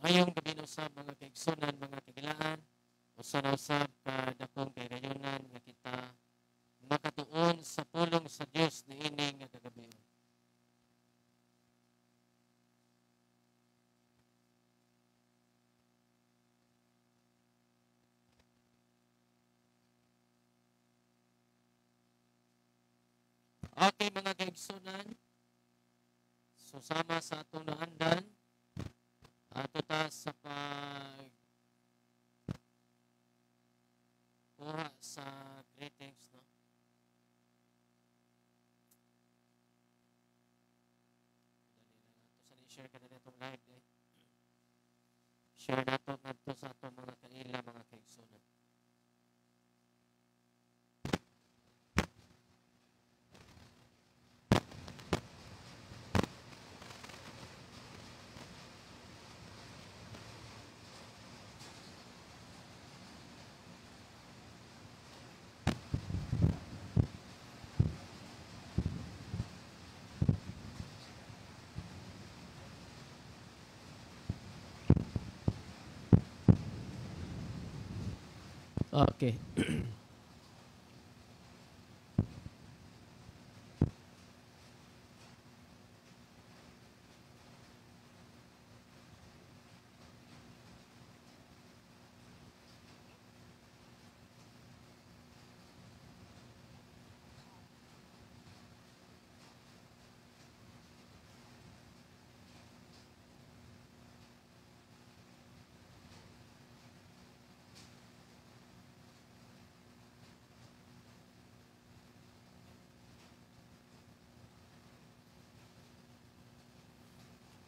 Mayong gabi usab mga kaigsunan, mga kagilaan, usa na usab ka dakong kayunan nga kita makatuon sa pulong sa Dios niini nga kagabi. Okay mga kaigsunan, susama sa atong naandan, ato ta sa kuha sa greetings, no? Dali lang ato sa share ka na itong live, eh. Share nato ngadto sa atong mga kaila, mga kaigsunan. Okay.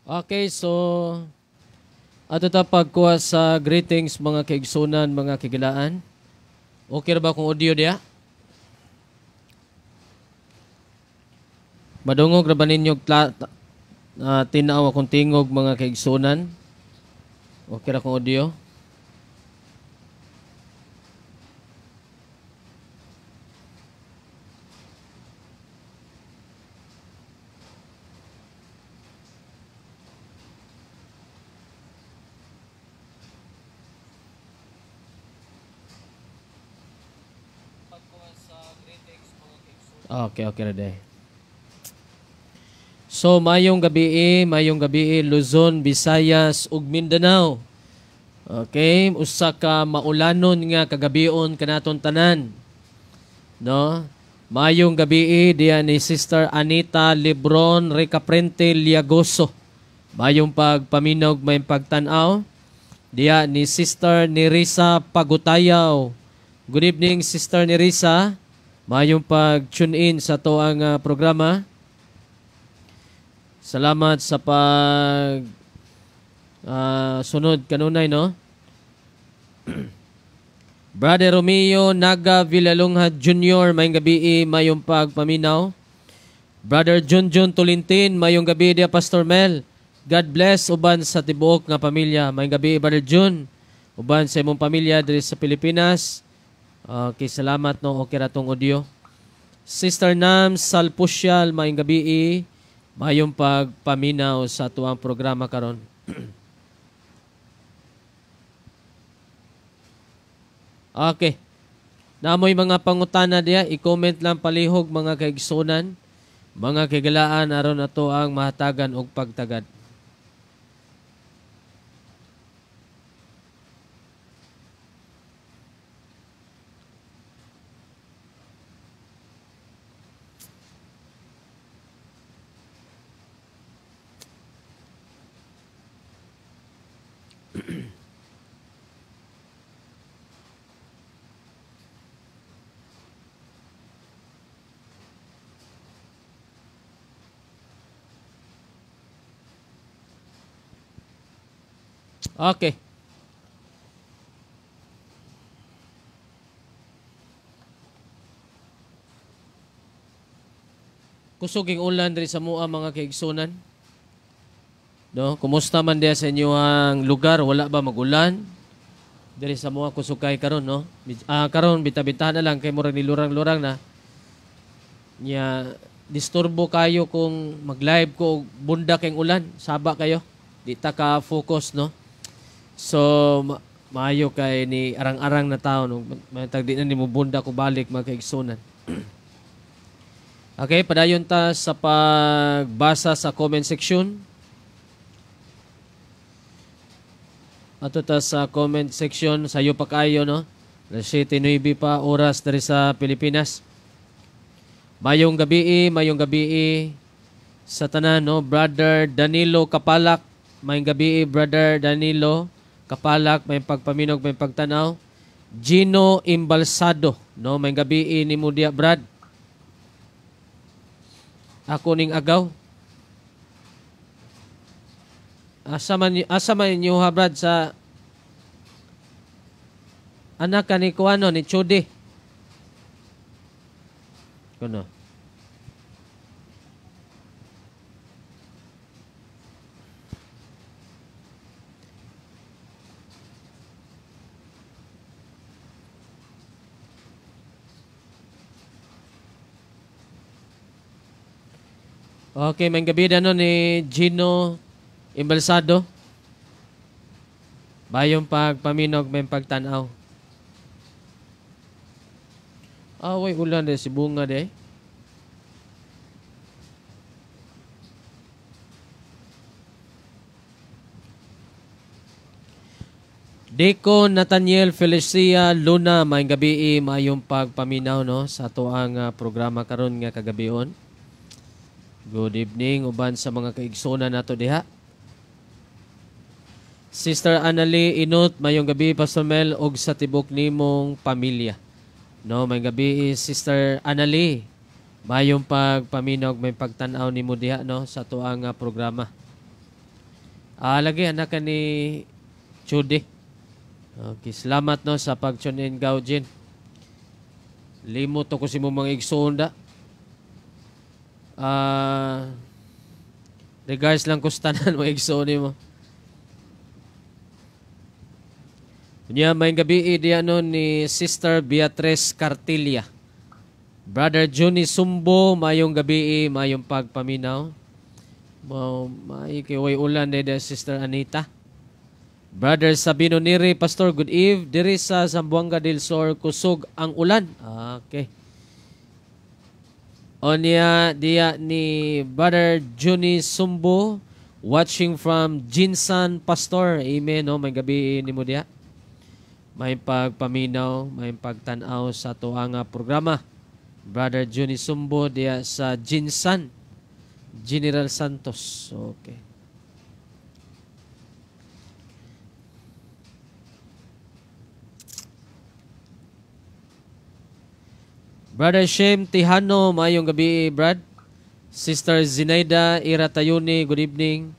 Okay, so ato ta pagkuha sa greetings mga kaigsunan, mga kagilaan. Okay ra ba kung audio diya? Madungog ra ba ninyo tinaw akong tingog mga kaigsunan? Okay ra kung audio? Okay, okay na day. So, mayong gabi, Luzon, Visayas, ug Mindanao. Okay, usa ka maulanon nga kagabion kanaton tanan. No? Mayong gabi diya ni Sister Anita Lebron Recaprente Liagoso. Mayong pagpaminog, may pagtanaw. Diya ni Sister Nerissa Pagutayaw. Good evening, Sister Nerissa. Mayong pag-tune in sa to ang programa. Salamat sa pag sunod kanunay, no? Brother Romeo Naga Villalongha Jr., mayong gabi, mayong pagpaminaw. Brother Junjun Tulintin, mayong gabi dia Pastor Mel. God bless uban sa tibuok nga pamilya. Mayong gabi, Brother Jun. Uban sa imong pamilya diri sa Pilipinas. Okay, salamat, no? Okay ra tong audio. Sister Nam Salpusyal, mayong gabi, mayong pagpaminaw sa tuang programa karon. Okay. Namoy mga pangutana diya, i-comment lang palihog mga kaigsunan, mga kagalaan aron ato ang mahatagan og pagtagad. Okay. Kusoging ulan diri sa mua mga kaigsunan. No, kumusta man diya sa inyo ang lugar? Wala ba magulan? Diri sa mua kusugay karon, no? Karon bita-bitahan na lang kay murag nilurang-lurang na. Nya disturbo kayo kung mag-live ko bunda kayong ulan, saba kayo. Di ta ka focus, no? So maayo kay ni arang-arang na tawo no matag di na nimo bunda ko balik magkaigsunan. Okay, padayon ta sa pagbasa sa comment section. Ato ta sa comment section sayo pa kayo no. 7:09 pa oras diri sa Pilipinas. Mayong gabi sa tanan no, Brother Danilo Kapalak. Mayong gabi Brother Danilo Kapalak, may pagpaminog, may pagtanaw. Gino Imbalsado, no, mayong gabi ni Mudia Brad. Ako ning agaw. Asa man inyo ha Brad sa anak ka ni Kuano ni Chudi. Kuno. Okay, may gabi na ni Gino Imbalsado. Bayong pagpaminog, may pagtanaw. Away ulan de si bunga de. Deco Nathaniel Felicia Luna, may gabi mayong pagpaminaw no sa tuang programa karon nga kagabion. Good evening uban sa mga kaigsonan nato diha. Sister Annalie Inot, mayong gabi Pastor Mel og sa tibok nimong pamilya. No, may gabi Sister Annalie. Mayong pagpaminog, may pagtan-aw nimo diha no sa tuang programa. Lagi anak ni Judy. Okay, salamat no sa pag-tune in Gaujin. Limot ko si mo mga igsoon da. Regards lang kustanan mo igsoon mo. Unya may gabi diya no ni Sister Beatrice Cartilia. Brother Johnny Sumbo, mayong gabi mayong pagpaminaw. May kiway ulan de Sister Anita. Brother Sabino Neri, Pastor, good eve. Diri sa Zamboanga del Sur, kusog ang ulan. Okay. Onya dia ni Brother Johnny Sumbo, watching from Jinsan, Pastor. Amen. No? May gabi ni mo dia. May pagpaminaw, may pagtanaw sa tuang programa. Brother Johnny Sumbo dia sa Jinsan, General Santos. Okay. Brother Shem Tihano, mayong gabi, Brad. Sister Zinaida Iratayuni, good evening.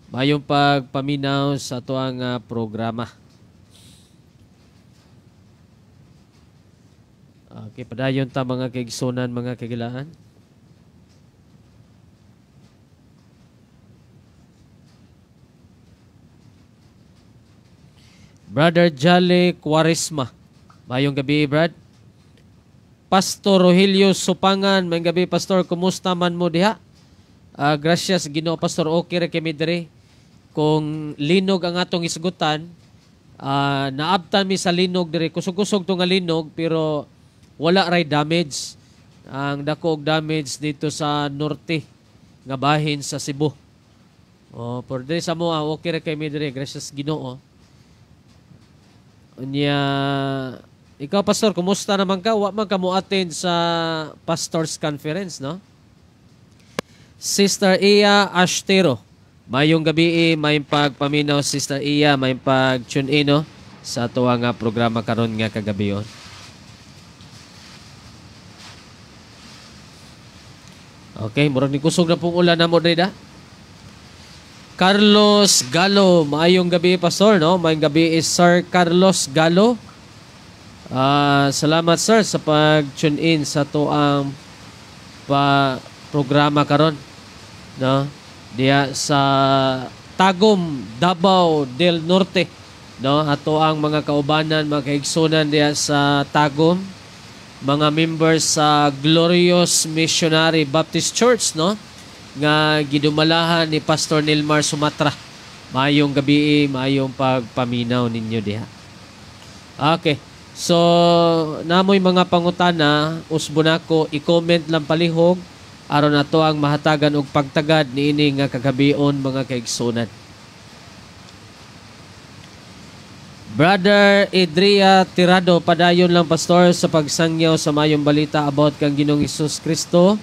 Mayong pagpaminaw sa tuang programa. Okay, padayon ta mga kaigsunan, mga kagilaan. Brother Jale Quaresma, mayong gabi, Brad. Pastor Rogelio Supangan, may gabi Pastor, kumusta man mo diha? Gracias Ginoo Pastor, okay ra kami dire. Kung linog ang atong isgutan, naabtan mi sa linog dire, kusog-kusog to nga linog pero wala ray damage. Ang dako og damage dito sa norte nga bahin sa Cebu. For dire sa mo okay ra kami dire, gracias Ginoo. Unya ikaw, Pastor, kumusta naman ka? Wa man ka mo attend sa Pastors Conference, no? Sister Iya Ashtero, mayong gabi may pagpaminaw, Sister Iya, may pag-tune in, no? Sa tuwa nga programa karon nga kagabion. Okay, murag ni kusog na pong ulan na mo, Reda. Carlos Galo, mayong gabi, Pastor, no? Mayong gabi is Sir Carlos Galo. Salamat sir sa pag-tune in sa tuang programa karon, no? Diya sa Tagum, Davao del Norte, no? Ato ang mga kaubanan, mga kaigsunan diya sa Tagum, mga members sa Glorious Missionary Baptist Church, no? Nga gidumalahan ni Pastor Nilmar Sumatra. Maayong gabi, maayong pagpaminaw ninyo diha. Okay. So, namoy mga pangutana, usbo nako i-comment lang palihog aron nato ang mahatagan og pagtagad niini nga kagabion mga kaigsunan. Brother Adria Tirado, padayon lang pastor sa pagsangyaw sa mayong balita about kang Ginoong Hesus Kristo.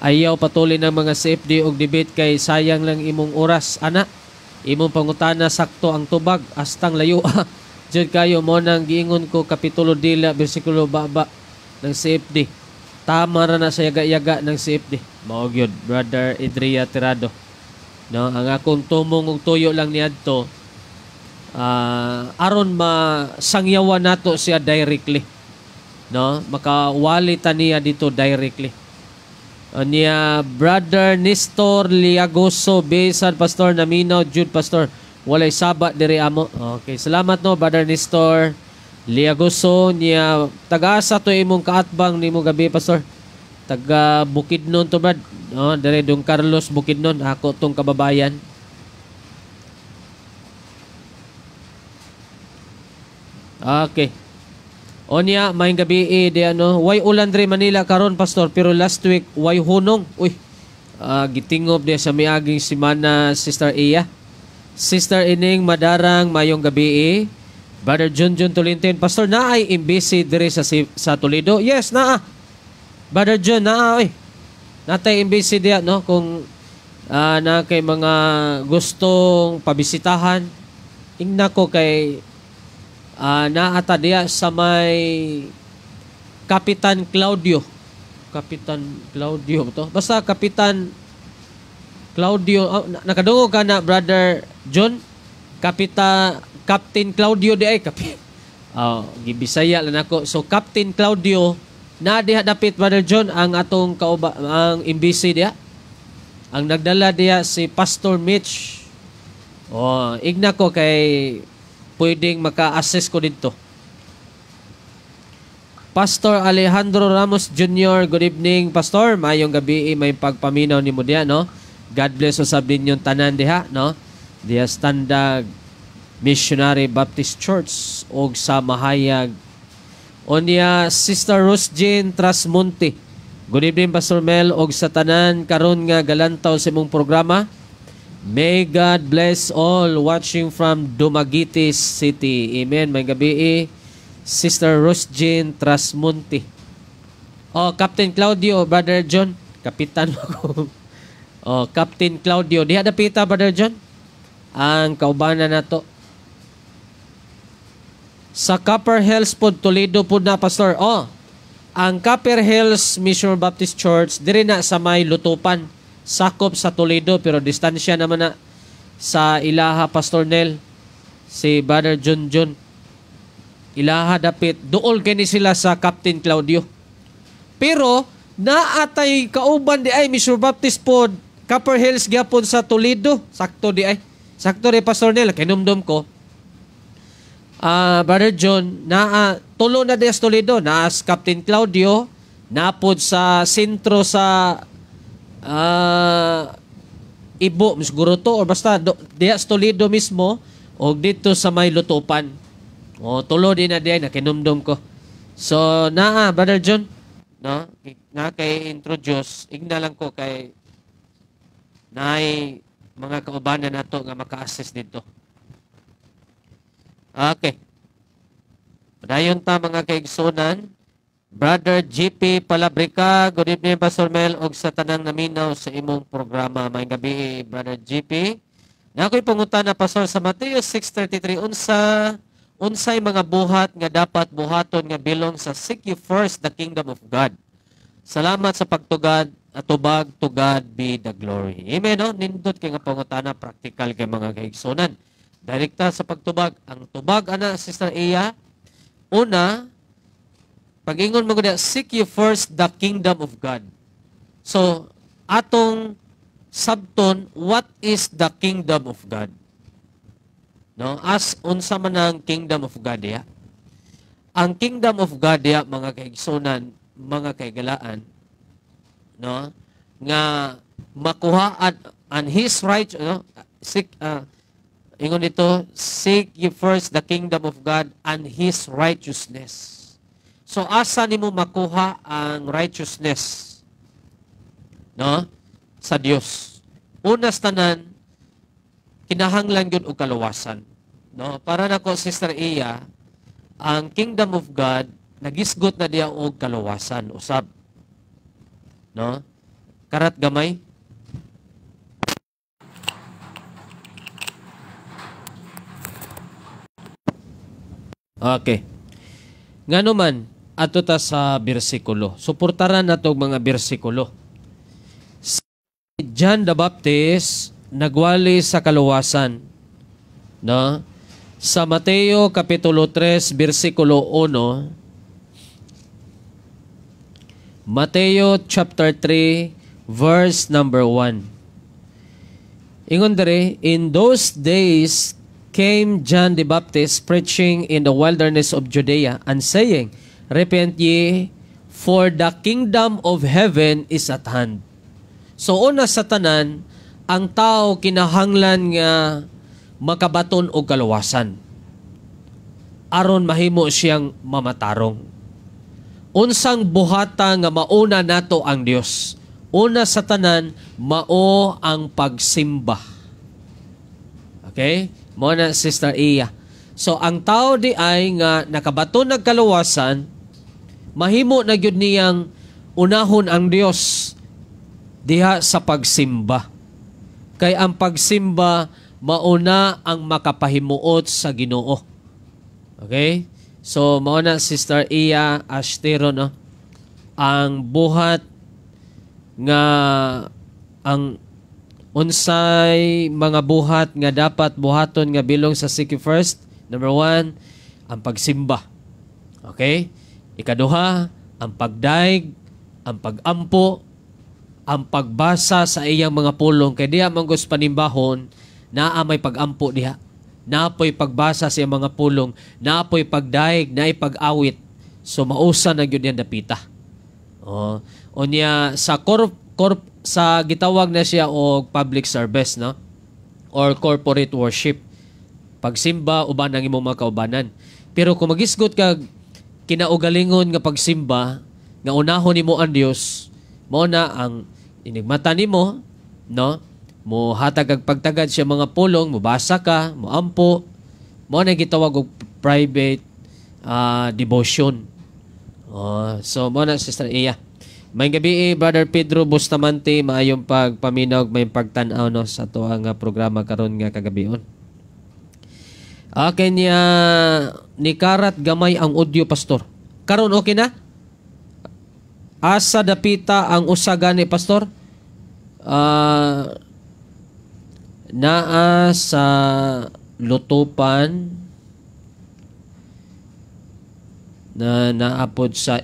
Ayaw patuloy ng mga CFD og debate kay sayang lang imong oras, ana. Imong pangutana sakto ang tubag astang layo. Jud kayo mo nang giingon ko kapitulo dila bersikulo baba ng CFD. Tama ra na sa yaga-yaga ng CFD. Mao gyud Brother Adria Tirado. No, ang akong tumong og tuyo lang niadto aron masangyawan nato siya directly. No, makawali ta niya dito directly. Niya Brother Nestor Liagoso Besan Pastor naminaw Jude Pastor walay sabat diri amo. Okay, salamat no Brother Nestor Liagoso. Niya taga-asa to imong kaatbang nimo gabi Pastor? Taga Bukidnon to Brad, no, diri Don Carlos Bukidnon, ako tong kababayan. Okay. Onya, maayong gabi di ano, way ulan diri Manila karon Pastor, pero last week way hunong. Uy, gitingob di sa miaging semana Sister Iya. Sister Ining Madarang, maayong gabi. Brother John Tulintin, Pastor, naay imbisi diri sa Toledo? Yes, naa. Brother John, naa oy. Natay imbisi diya no kung na kay mga gustong pabisitahan. Ingna ko kay naata diya sa may Kapitan Claudio. Kapitan Claudio to. Basta Kapitan Claudio. Nakadungog ka na, Brother John? Captain Claudio di ay. Gibisaya lang ako. So, Captain Claudio, na diha dapit, Brother John, ang atong ang imbisi diya. Ang nagdala diya si Pastor Mitch. Igna ko kay pwedeng maka-assist ko dito. Pastor Alejandro Ramos Jr., good evening, Pastor. Mayong gabi, may pagpaminaw ni mo diya, no? God bless usab din yung tanan diha, no? Diya Standag Missionary Baptist Church og sa Mahayag. Onya Sister Rose Jean Trasmonte. Good evening, Pastor Mel, og sa tanan karon nga galantaw sa imong programa. May God bless all watching from Dumaguete City. Amen. May gabi, Sister Rose Jean Trasmonte. Captain Claudio, Brother John. Kapitan ako. Captain Claudio. Diha dapita, Brother John. Ang kaubanan nato. Sa Copper Hills po, Toledo po na, Pastor. Ang Copper Hills Mission Baptist Church, diri na sa may Lutupan. Sakop sa Toledo, pero distansya naman na sa Ilaha, Pastor Nel. Si Brother John. Ilaha dapit. Dool kini sila sa Captain Claudio. Pero, naatay kauban di ay Mission Baptist po, Copper Hills gyapon sa Toledo. Sakto di ay. Sakto rin, Pastor Nel. Kinumdum ko. Brother John, tulo na des Toledo. Naas Captain Claudio. Napod sa sentro sa Ibo, siguro to. Or basta, diya sa Toledo mismo. O dito sa may Lutupan. Tulo din na diya. Nakinumdum ko. So, Brother John. No? Na kay introduce. Igna lang ko kay naay mga kaubanan na to nga maka-assist dito. Okay. Dayon ta mga kaigsunan. Brother GP Palabrica, good evening Pastor Mel og sa tanang naminaw sa imong programa. Maayong gabi, Brother GP. Na ako'y pangutana Pastor sa Mateo 6:33 unsay mga buhat nga dapat buhaton nga bilong sa seek ye first the kingdom of God. Salamat sa pagtugad at tubag to God be the glory. Amen, no? Nindot kay nga pangutana, practical kay mga kaigsunan. Direkta sa pagtubag. Ang tubag, Sister Iya, una, pag-ingon mo gud, seek ye first the kingdom of God. So, atong sabton, what is the kingdom of God? No? As unsa man ang kingdom of God ya? Ang kingdom of God ya, mga kaigsunan, mga kaigalaan, no? Nga makuhaan an his right, no? Ingon ito, seek ye first the kingdom of God and His righteousness. So, asa nimo makuha ang righteousness, no, sa Dios? Unas tanan, kinahanglan yun og kaluwasan. No? Para nako, Sister Iya, ang kingdom of God, nagisgot na diya og kaluwasan. Usab. No? Karat gamay. Okay. Ngano man, ato ta sa bersikulo. Suportaran na itong mga bersikulo. Si John the Baptist, nagwali sa kaluwasan. No? Sa Mateo Kapitulo 3, versikulo 1, Mateo chapter 3, verse number 1. Ingon dere, in those days came John the Baptist preaching in the wilderness of Judea and saying, repent ye, for the kingdom of heaven is at hand. So una sa tanan, ang tao kinahanglan nga makabaton og kaluwasan aron mahimo siyang mamatarong. Unsang buhata nga mauna nato ang Dios? Una sa tanan, mao ang pagsimba. Okay? Mo na, Sister Iya. So ang tao di ay nga nakabaton og kaluwasan, mahimo na gyud niyang unahon ang Dios diha sa pagsimba. Kay ang pagsimba mauna ang makapahimuot sa Ginoo. Okay? So, mauna Sister Iya Astero, no? Ang buhat nga ang unsay mga buhat nga dapat buhaton nga bilong sa Seek First. Number 1, ang pagsimba. Okay? Ikaduha, ang pagdaig, ang pagampo, ang pagbasa sa iyang mga pulong. Kaya diha manggos panimbahon, naa may pagampo diha. Naapoy pagbasa sa iyang mga pulong. Naapoy pagdaig, naay pag-awit. So, mausa na yun yan dapita. O niya, sa gitawag na siya o public service, no? Or corporate worship. Pagsimba, uban ang imong mga kaubanan. Pero kung magisgot ka, kinaugalingon nga pagsimba, nga unahon nimo ang Dios, mo na ang inigmata nimo, no? Mo hatag ag pagtagad siya mga pulong, mo basa ka, mo ampo, mo na gitawag og private devotion. So mo na Sister Iya. May gabi Brother Pedro Bustamante, maayong pagpaminaw, may pagtan-aw no sa to ang programa karon nga kagabion. Akin niya ni karat gamay ang audio pastor. Karon okay na? Asa dapita ang usaga ni pastor? Naa sa lutupan na naapod sa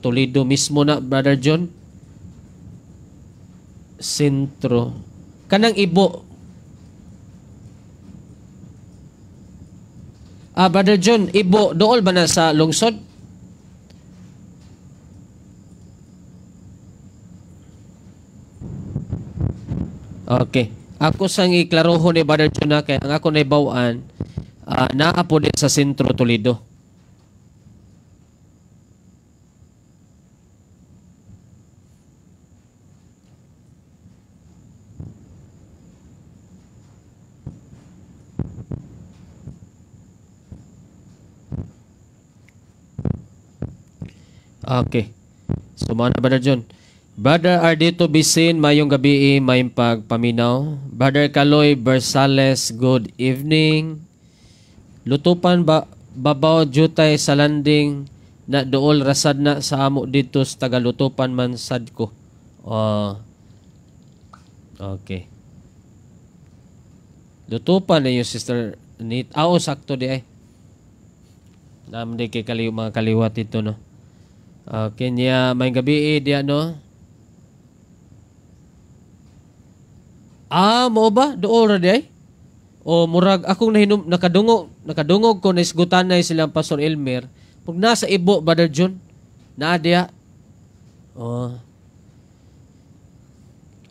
Toledo mismo na, Brother John. Sentro. Kanang ibo. Brother John, ibo, dool ba na sa lungsod? Okay. Ako sang iklaroho ni Brother John na kay ang ako na ibawaan, naapod sa Sentro Toledo. Okay. So, mga Brother John. Brother Ardito Bisin, mayong gabi, may pagpaminaw. Brother Kaloy Bersales, good evening. Lutupan babaw jutay sa landing na dool rasad na sa amo dito sa Tagalutupan man sad ko. Okay. Lutupan na yung Sister Nit. Sakto di ay. Namdi kay mga kaliwat ito, no? Okay niya, may gabi di ano? Mo ba? Doon ra di ay? O murag akong nakadungog ko na isgutan na silang Pastor Elmer. Pag nasa ibo, Brother John, na diya.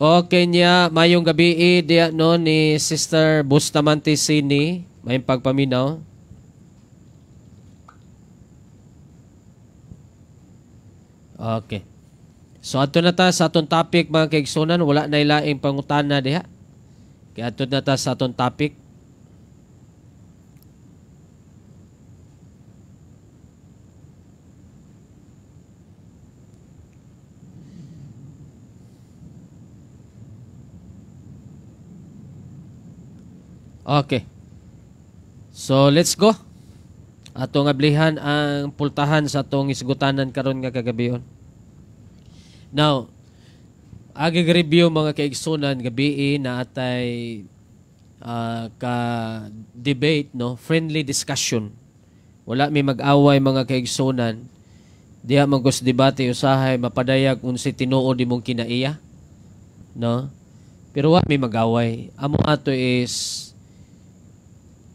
Okay niya, mayong gabi diya no ni Sister Bustamante Sini, may pagpaminaw. Okay. So ato na ta sa atong topic mga kaigsunan, wala na ilaing pangutana diha. Kaya ato na ta sa atong topic. Okay. So let's go. Atong ablihan ang pultahan sa atong isgutanan karon nga kagabion. Now, agi review mga kaigsunan gabi na atay ka debate no, friendly discussion. Wala mi mag-away mga kaigsunan. Diha magos debate usahay mapadayag unsi tinuod imong kinaiya. No? Pero wa mi mag-away. Amo ato is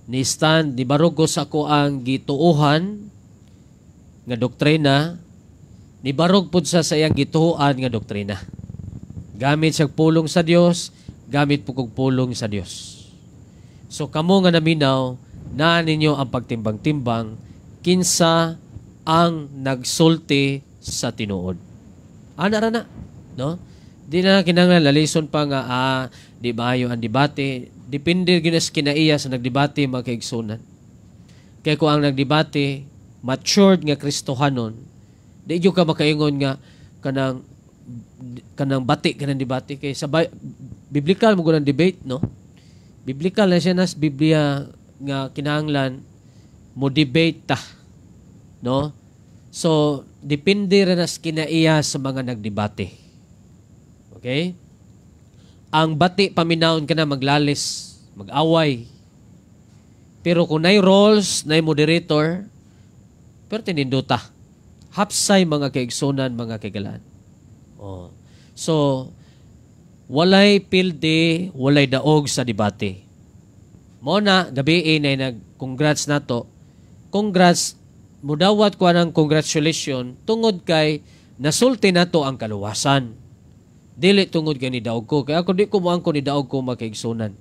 ni stand di barugos ako ang gituohan nga doktrina, ni barog pud sa iyang gituohan nga doktrina. Gamit sa pulong sa Dios, gamit pug pulong sa Dios. So kamo nga naminaw na ninyo ang pagtimbang-timbang kinsa ang nagsulti sa tinuod. Ana ra na, no? Di na kinahanglan lalison pa nga di maayo ang debate. Depende ginas kinaiya sa nagdebate mga kaigsunan. Kaya kung ang nagdebate matured nga Kristohanon, di ka makaingon nga kanang bati kanang debate kay sa biblical mo gunang debate, no? Biblical na siya nas Biblia nga kinahanglan mo debate ta, no? So depende ra nas kinaiya sa mga nagdebate. Okay? Ang bati paminawon ka na maglalis, mag-away. Pero kung na'y roles, na'y moderator, pero tininduta. Hapsay mga kaigsunan, mga kaigalan. Oh. So, walay pilde, walay daog sa debate. Mo na, gabi na nag-congrats na to. Congrats, mudawat ko ng congratulation tungod kay nasulti na to ang kaluwasan. Dili tungod kay ni daog ko. Kaya ako di ko moang ko ni daog ko makaigsunan.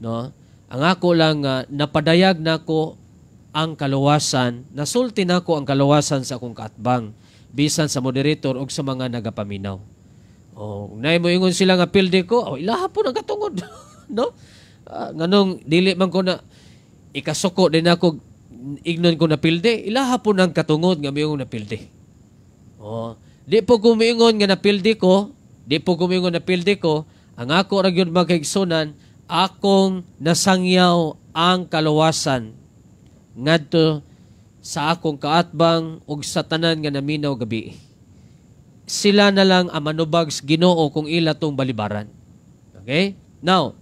No? Ang ako lang napadayag na ko ang kaluwasan, nasulti na ko ang kaluwasan sa akong kaatbang bisan sa moderator o sa mga nagapaminaw. Oh, nay mo ingon sila nga pilde ko, ilaha po nang katungod. No? Nganong dili man ko na ikasuko din ako ignon ko na pilde, ilaha po nang katungod nga miyong napilde. Oh, di po kumingon nga napilde ko. Di po kumingon na pilde ko, ang ako ra gyud makaigsunan, akong nasangyaw ang kaluwasan ngadto sa akong kaatbang ug sa tanan nga naminaw gabi. Sila na lang ang manubag sa Ginoo kung ila tong balibaran. Okay? Now,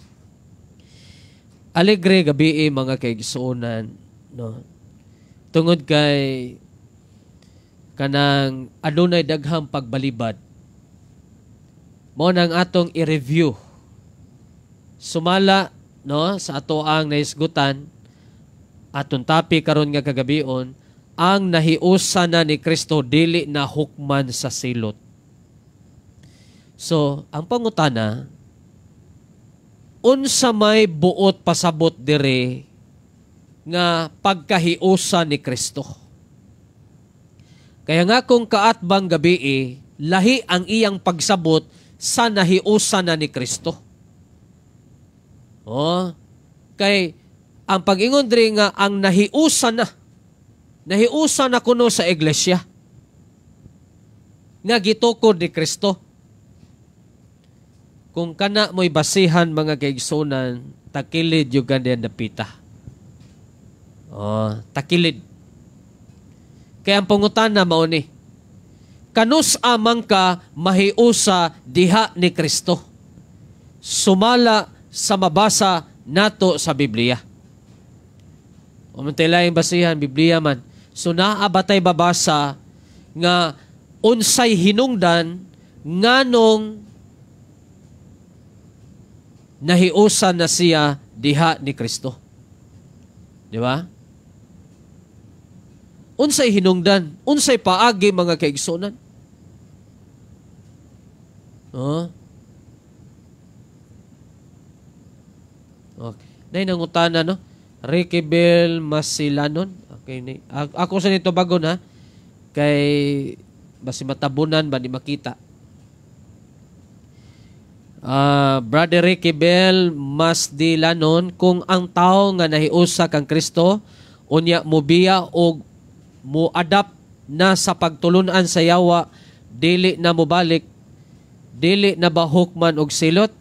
alegre gabi mga kaigsunan, no? Tungod kay kanang adunay daghang pagbalibad mo nang atong i-review. Sumala no sa ato ang naisgutan atong topic karon nga kagabion, ang nahiusa na ni Kristo dili na hukman sa silot. So, ang pangutana, unsa may buot pasabot dire nga pagkahiusa ni Kristo? Kaya nga kung kaatbang gabi lahi ang iyang pagsabot sa nahiusa na ni Kristo. Oh, kay ang pag-ingon diri nga ang nahiusa na kuno sa iglesia nga gitukod ni Kristo. Kung kana mo'y basihan mga kaigsunan, takilid yung ganyan napita. Oh, takilid. Kaya ang pangutana mao ni, kanus amang ka mahiusa diha ni Kristo? Sumala sa mabasa nato sa Biblia. O mantilayang basihan, Biblia man. So naabatay babasa nga unsay hinungdan nganong nahiusa na siya diha ni Kristo. Di ba? Unsay hinungdan, unsay paagi mga kaigsunan. Okay. Nay nangutana no. Ricky Bell Masilanon. Okay ni. Ako sa nito bago na kay basi matabunan ba di makita. Brother Ricky Bell Masdilanon, kung ang tao nga nahiusa kang Kristo unya mobiya og mo adapt na sa pagtulunan sa yawa, dili na mobalik, dili na bahukman og silot.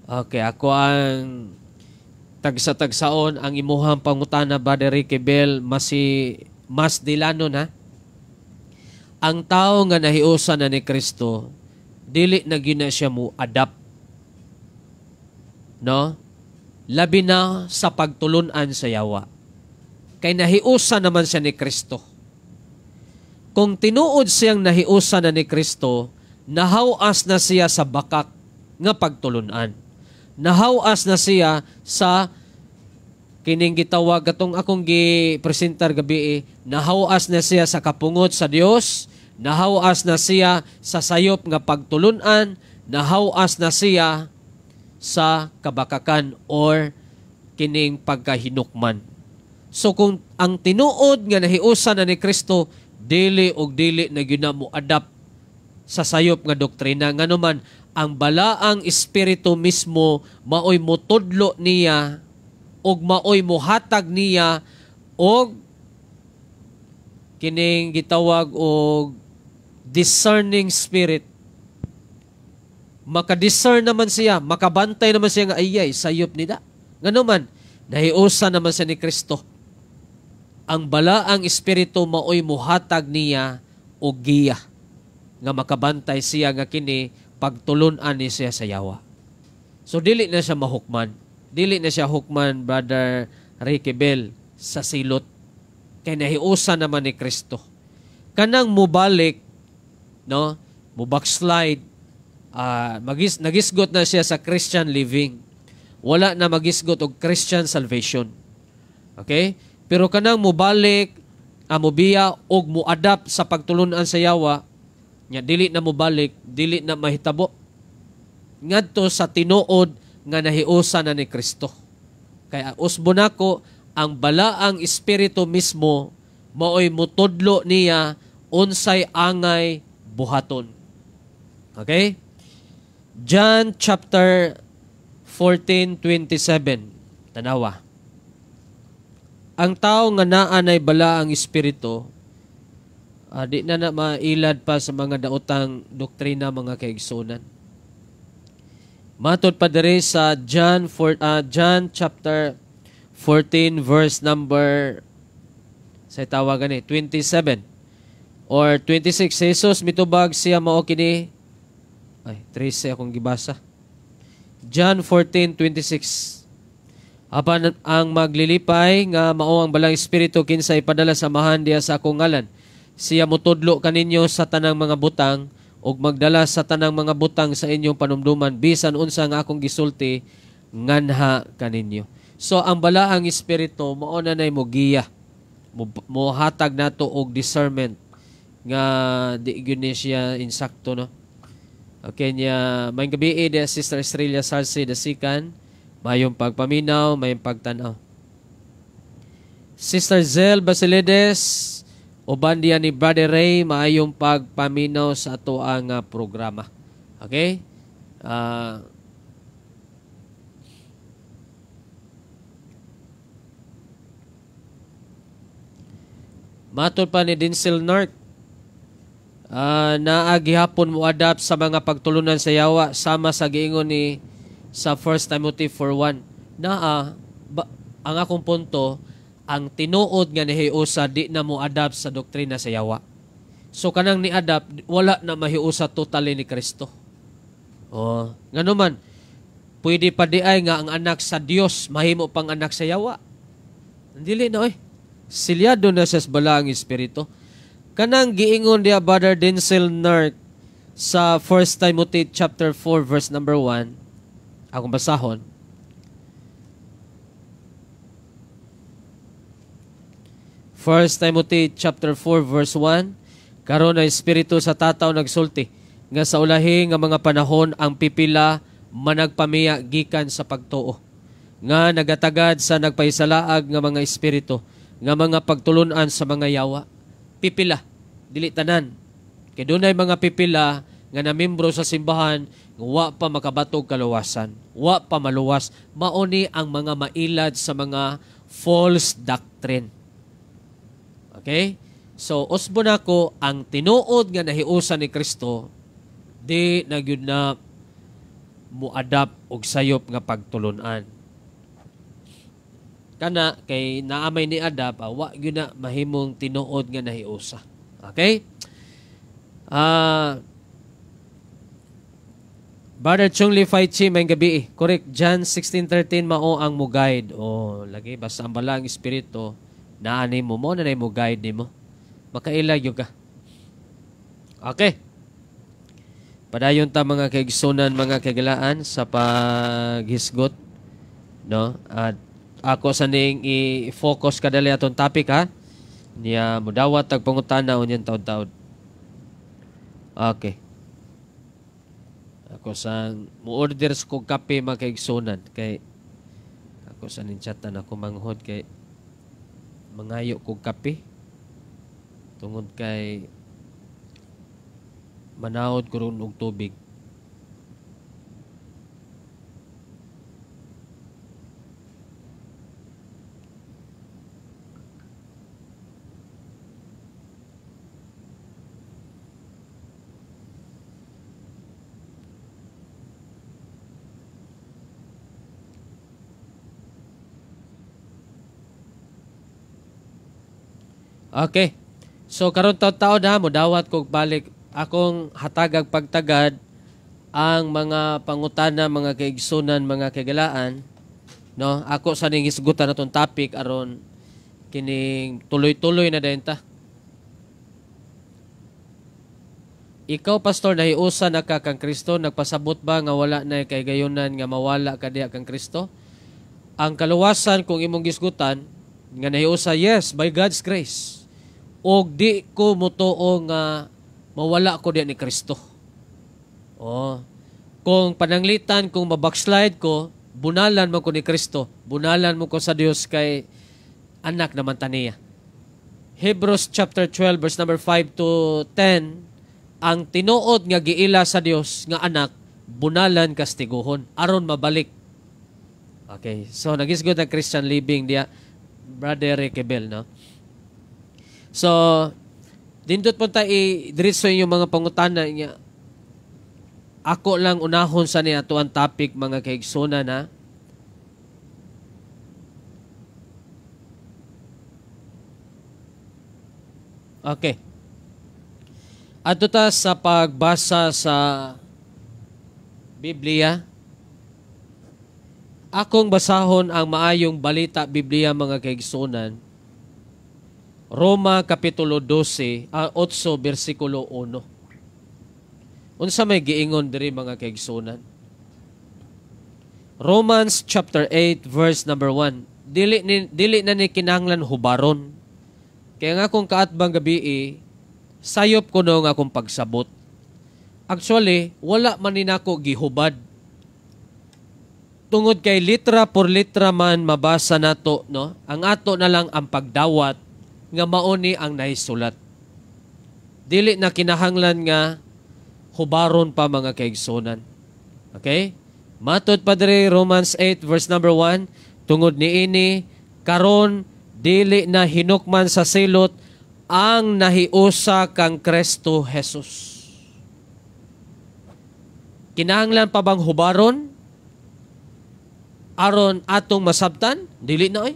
Okay, ako ang tagsa-tagsaon ang imuhang pangutana, Brother Ricky Bell Masdilanon ha. Ang tao nga nahiusa na ni Kristo, dili na gina siya mo adapt. No? Labi na sa pagtulunan sa yawa. Kay nahiusa naman siya ni Kristo. Kung tinuod siyang nahiusa na ni Kristo, nahawas na siya sa bakak nga pagtulunan. Nahawas na siya sa kining gitawag atong akong gi-presentar gabi, nahawas na siya sa kapungod sa Dios, nahawas na siya sa sayop nga pagtulunan, nahawas na siya sa kabakakan or kining pagkahinukman. So kung ang tinuod nga nahiusa na ni Kristo, dili og dili na gyud mo adapt sa sayop nga doktrina, nganuman ang balaang espiritu mismo maoy motudlo niya og maoy mohatag niya og kining gitawag og discerning spirit. Makadiscern naman siya, makabantay naman siya nga ayay, sayop nida. Nganuman, nahiusa naman siya ni Kristo. Ang balaang espiritu maoy muhatag niya o giya nga makabantay siya nga kini pagtulunan ni siya sa yawa. So dili na siya mahukman. Dili na siya hukman, Brother Ricky Bell, sa silot. Kay nahiusa naman ni Kristo. Kanang mubalik, no, mubackslide, nagisgot na siya sa Christian living. Wala na magisgot og Christian salvation. Okay? Pero kanang mubalik, mubiya og muadapt sa pagtulunan sa yawa, nya dili na mubalik, dili na mahitabo. Ngadto sa tinuod nga nahiusa na ni Kristo. Kaya usbo nako ang balaang espiritu mismo maoy mutudlo niya unsay angay buhaton. Okay? John chapter 14:27. Tanawa. Ang tao nga naa nay balaang espiritu, di na mailad pa sa mga daotang doktrina mga kaigsunan. Matod pa diri sa John chapter 14 verse number sa tawagan 27 or 26. Jesus mitubag siya mao kini 13 akong gibasa. John 14:26. Apan ang maglilipay nga mao ang balang espiritu kinsa ipadala samahan diya sa akong ngalan, siya mutudlo kaninyo sa tanang mga butang ug magdala sa tanang mga butang sa inyong panumduman bisan unsa nga akong gisulti nganha kaninyo. So ang balaang espiritu mao na nay mogiya. Mohatag nato og discernment nga di gyud ni siya insakto, no. Okay niya, may gabi Sister Estrella Sarce Dasikan, mayong pagpaminaw, mayong pagtanaw. Sister Zel Basiledes, uban diya ni Brother Ray, mayong pagpaminaw sa ato ang programa. Okay? Matod pa ni Dinsel North, naagihapon mo adapt sa mga pagtulunan sa yawa sama sa giingon ni sa 1 Timothy 4:1 ang akong punto, ang tinuod nga nahiusa di na mo adapt sa doktrina sa yawa. So kanang ni adapt wala na mahiusa totally ni Kristo. Nganuman pwede pa di ay nga ang anak sa Dios mahimo pang anak sa yawa. Dili na silyado na sa balaang espiritu. Kanang giingon dia Brother Denzel Nert sa 1 Timothy chapter 4 verse number 1. Akong basahon. First Timothy chapter 4 verse 1. Karon na espiritu sa tataw nagsulti nga sa ulahi nga mga panahon ang pipila managpamiya gikan sa pagtuo. nga nagatagad sa nagpaisalaag nga mga espiritu, nga mga pagtulunan sa mga yawa. Pipila, dili tanan. Kay dunay mga pipila nga namembro sa simbahan nga wa pa makabatog kaluwasan, wa pa maluwas. Mauni ang mga mailad sa mga false doctrine. Okay? So, usbo na ko, ang tinuod nga nahiusan ni Kristo, di na gyud na muadap og sayop nga pagtulunan. Kana kay naamay ni adap, wa gyud na mahimong tinuod nga nahiusa. Okay? Brother Chung Li Fai Chi, may gabi. Correct, John 16:13 mao ang mo guide. Lagi basta ang balang espiritu naani mo na mo guide nimo. Makailag yung ka. Okay. Padayon ta mga kaigsunan, mga kagalaan sa paghisgot, no? At ako sa ning i-focus kadali atong topic, ha. Niya mudawat tag pangutana unyang taud-taud. Okay. Ako sa mu-order sa kong kape mga kaigsunan kay ako sa ning chatan ako manghod kay mangayo kong kape tungod kay manawod ko ron og tubig. Okay. So karon taud-taud ha, modawat kog balik akong hatagag pagtagad ang mga pangutana, mga kaigsunan, mga kagalaan, no? Ako sa ning hisgutan natong topic aron kining tuloy-tuloy na dayon ta. Ikaw pastor nahiusa na ka kang Kristo, nagpasabot ba nga wala na kay gayunan nga mawala ka diha kang Kristo? Ang kaluwasan kung imong gisgutan nga nahiusa, yes, by God's grace. Og di ko mutuo nga mawala ko diyan ni Kristo. Kung pananglitan, kung mabackslide ko, bunalan mo ko ni Kristo. Bunalan mo ko sa Dios kay anak naman taniya. Hebrews chapter 12 verse number 5 to 10, ang tinuod nga giila sa Dios nga anak, bunalan kastiguhon aron mabalik. Okay, so nagisgod ang Christian living dia, Brother Rekebel, no? So, dindot po tayo i-diretso yung mga pangutana niya. Ako lang unahon sa niya ito ang topic, mga kaigsunan, na okay. Adto ta sa pagbasa sa Biblia. Akong basahon ang maayong balita Biblia, mga kaigsunan. Roma kapitulo 12, 8 bersikulo 1. Unsa may giingon diri, mga kaigsunan? Romans chapter 8 verse number 1. Dili na ni kinahanglan hubaron. Kaya nga kung kaatbang gabi sayop ko no nga akong pagsabot. Actually, wala man ninako gihubad. Tungod kay litra por litra man mabasa nato, no? Ang ato na lang ang pagdawat nga mauni ang naisulat. Dili na kinahanglan nga hubaron pa, mga kaigsunan. Okay? Matod pa diri Romans 8 verse number 1, tungod niini karon dili na hinukman sa silot ang nahiusa kang Kristo Jesus. Kinahanglan pa bang hubaron aron atong masabtan? Dili na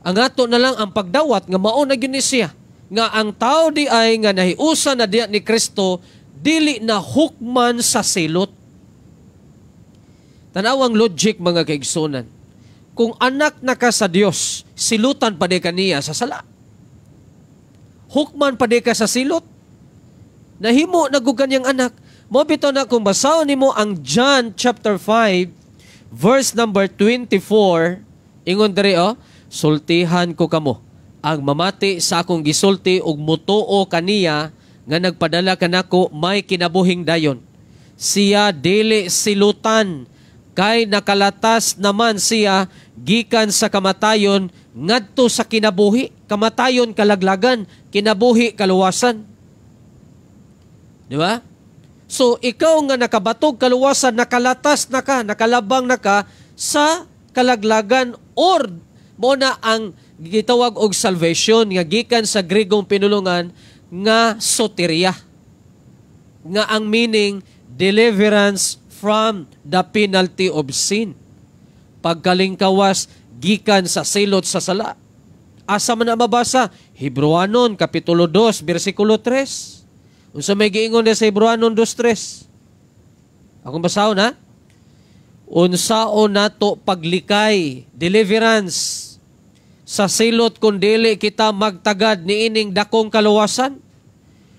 Ang ato na lang ang pagdawat nga mao na gyud ni siya nga ang tao di ay nga nahiusa na diya ni Kristo dili na hukman sa silot. Tanawang logic, mga kaigsunan. Kung anak na ka sa Dios, silutan pa di kaniya sa sala. Hukman pa di ka sa silot. Nahimo na guganyang anak. Mo bitaw na kung basahon nimo ang John chapter 5 verse number 24, ingon diri sultihan ko kamo ang mamati sa akong gisulti ug mutuo kaniya nga nagpadala kanako may kinabuhing dayon. Siya dili silutan kay nakalatas naman siya gikan sa kamatayon ngadto sa kinabuhi. Kamatayon kalaglagan, kinabuhi kaluwasan. Di ba? So, ikaw nga nakabatog kaluwasan, nakalatas na ka, nakalabang na ka sa kalaglagan, or mo na ang gitawag og salvation nga gikan sa Gregong pinulungan nga soteria. Nga ang meaning, deliverance from the penalty of sin. Pagkalingkawas gikan sa silot sa sala. Asa man na mabasa? Hebrewanon kapitulo 2 bersikulo 3. Unsa may giingon sa Hebrewanon 2:3? Akong basahon ha? Unsaon nato paglikay, deliverance sa silot kun dili kita magtagad niining dakong kaluwasan.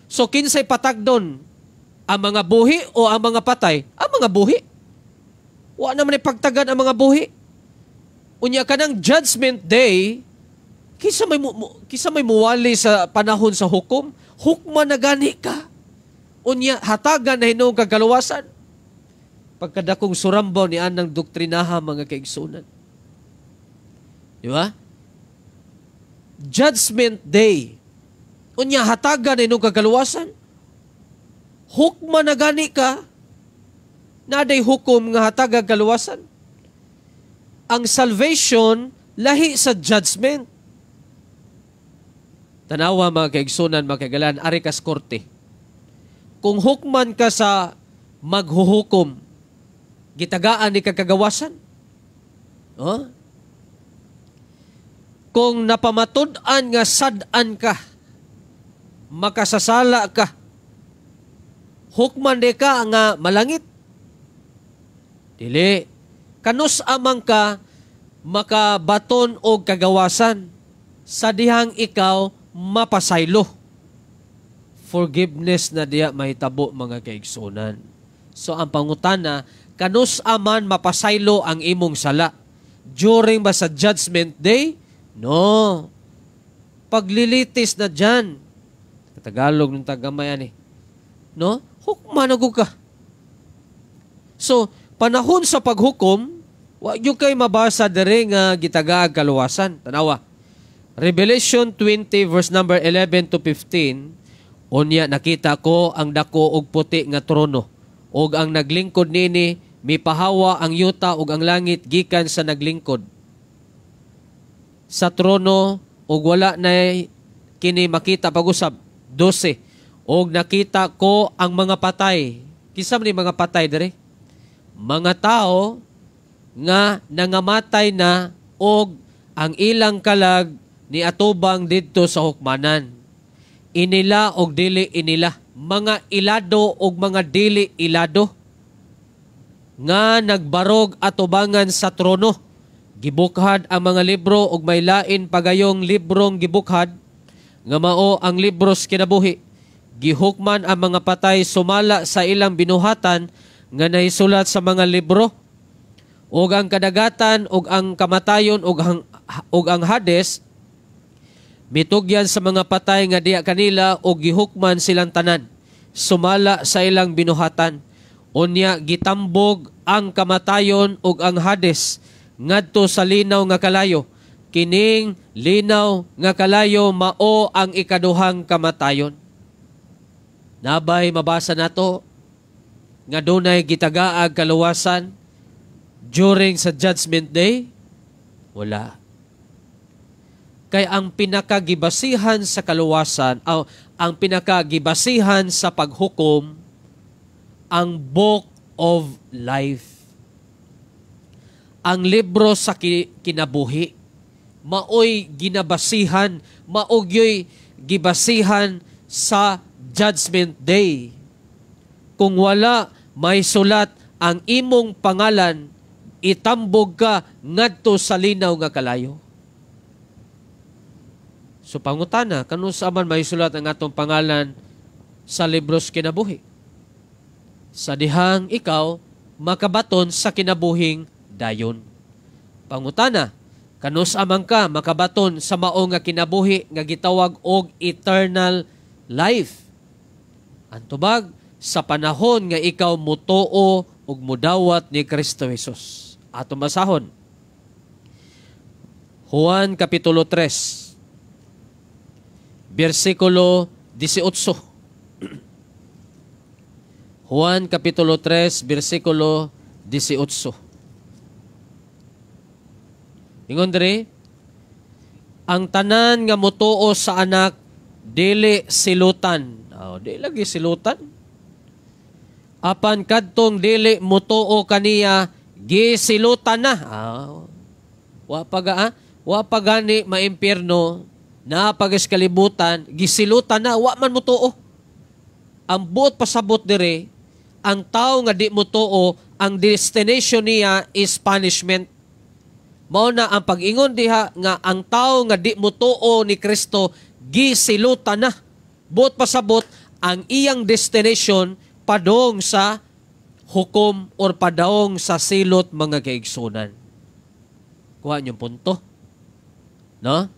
So kinsay patagdon? Ang mga buhi o ang mga patay? Ang mga buhi. Wa naman ipagtagad ang mga buhi. Unya ka ng judgment day, kisa may muwali sa panahon sa hukom, hukma na gani ka. Unya, hatagan na hinong kagaluwasan. Pagkadakong surambaw ni anang doktrinaha mga kaigsunan. Di ba? Judgment day. Unya, hatagan na hinong kagaluwasan. Hukma na gani ka. Naday hukom nga hatagan kagaluwasan. Ang salvation, lahi sa judgment. Tanawa mga kaigsunan, mga kagalan, ari kas korte. Kung hukman ka sa maghuhukom, gitagaan ni kagagawasan. Oh? Kung napamatud-an nga sad-an ka, makasasala ka, hukman di ka nga malangit. Dili, kanus amang ka makabaton o kagawasan sa dihang ikaw mapasaylo. Forgiveness na diya mahitabo mga kaigsunan. So ang pangutana, kanus aman mapasaylo ang imong sala. During ba sa judgment day? No. Paglilitis na dyan. Tagalog ng tagamayan no? Hukman na ka. So, panahon sa paghukom, wag yung kay mabasa dere nga gitagaag kaluwasan. Tanawa. Revelation 20 verse number 11 to 15, unya nakita ko ang dako og puti nga trono, og ang naglingkod nini mipahawa ang yuta ug ang langit gikan sa naglingkod sa trono, og wala na kini makita pag-usab. 12. Og nakita ko ang mga patay. Kisam ni mga patay dere? Mga tao nga nangamatay na og ang ilang kalag ni atubang didto sa hukmanan. Inila og dili inila. Mga ilado og mga dili ilado. Nga nagbarog atubangan sa trono. Gibukhad ang mga libro og may lain pagayong librong gibukhad. Nga mao ang libros kinabuhi. Gihukman ang mga patay sumala sa ilang binuhatan nga naisulat sa mga libro. Og ang kadagatan og ang kamatayon og ang Hades mitugyan sa mga patay nga diya kanila og gihukman silang tanan sumala sa ilang binuhatan. Unya gitambog ang kamatayon og ang Hades ngadto sa linaw nga kalayo. Kining linaw nga kalayo mao ang ikaduhang kamatayon. Nabay mabasa nato nga dunay gitagaag kaluwasan during sa judgment day? Wala. Kay ang pinakagibasihan sa kaluwasan, ang pinakagibasihan sa paghukom, ang Book of Life. Ang libro sa kinabuhi, maoy ginabasihan, maogyoy gibasihan sa judgment day. Kung wala may sulat ang imong pangalan, itambog ka ngadto sa linaw nga kalayo. So pangutana, kanus aman may sulat ang atong pangalan sa libros kinabuhi? Sa dihang ikaw makabaton sa kinabuhing dayon. Pangutana, kanus amang ka makabaton sa mao nga kinabuhi nga gitawag og eternal life. Antubag, sa panahon nga ikaw mutuo ug mudawat ni Kristo Jesus. Ato masahon. Juan Kapitulo 3, versikulo 18. Juan Kapitulo 3, versikulo 18. Ingon diri, ang tanan nga mutuo sa anak, dili silutan. Di lagi silutan. Apan kadtong dili mutuo kaniya, gisilutan na. Wa pa gani maimpierno, na pagaskalibutan, gisilutan na, wa man mutuo. Ang buot pasabot dire, ang tao nga di mutuo, ang destination niya is punishment. Mao na ang pag-ingon diha nga ang tao nga di mutuo ni Kristo, gisilutan na. Buot pasabot, ang iyang destination padong sa hukom or padong sa silot mga kaigsunan. Kuha niyong punto. No?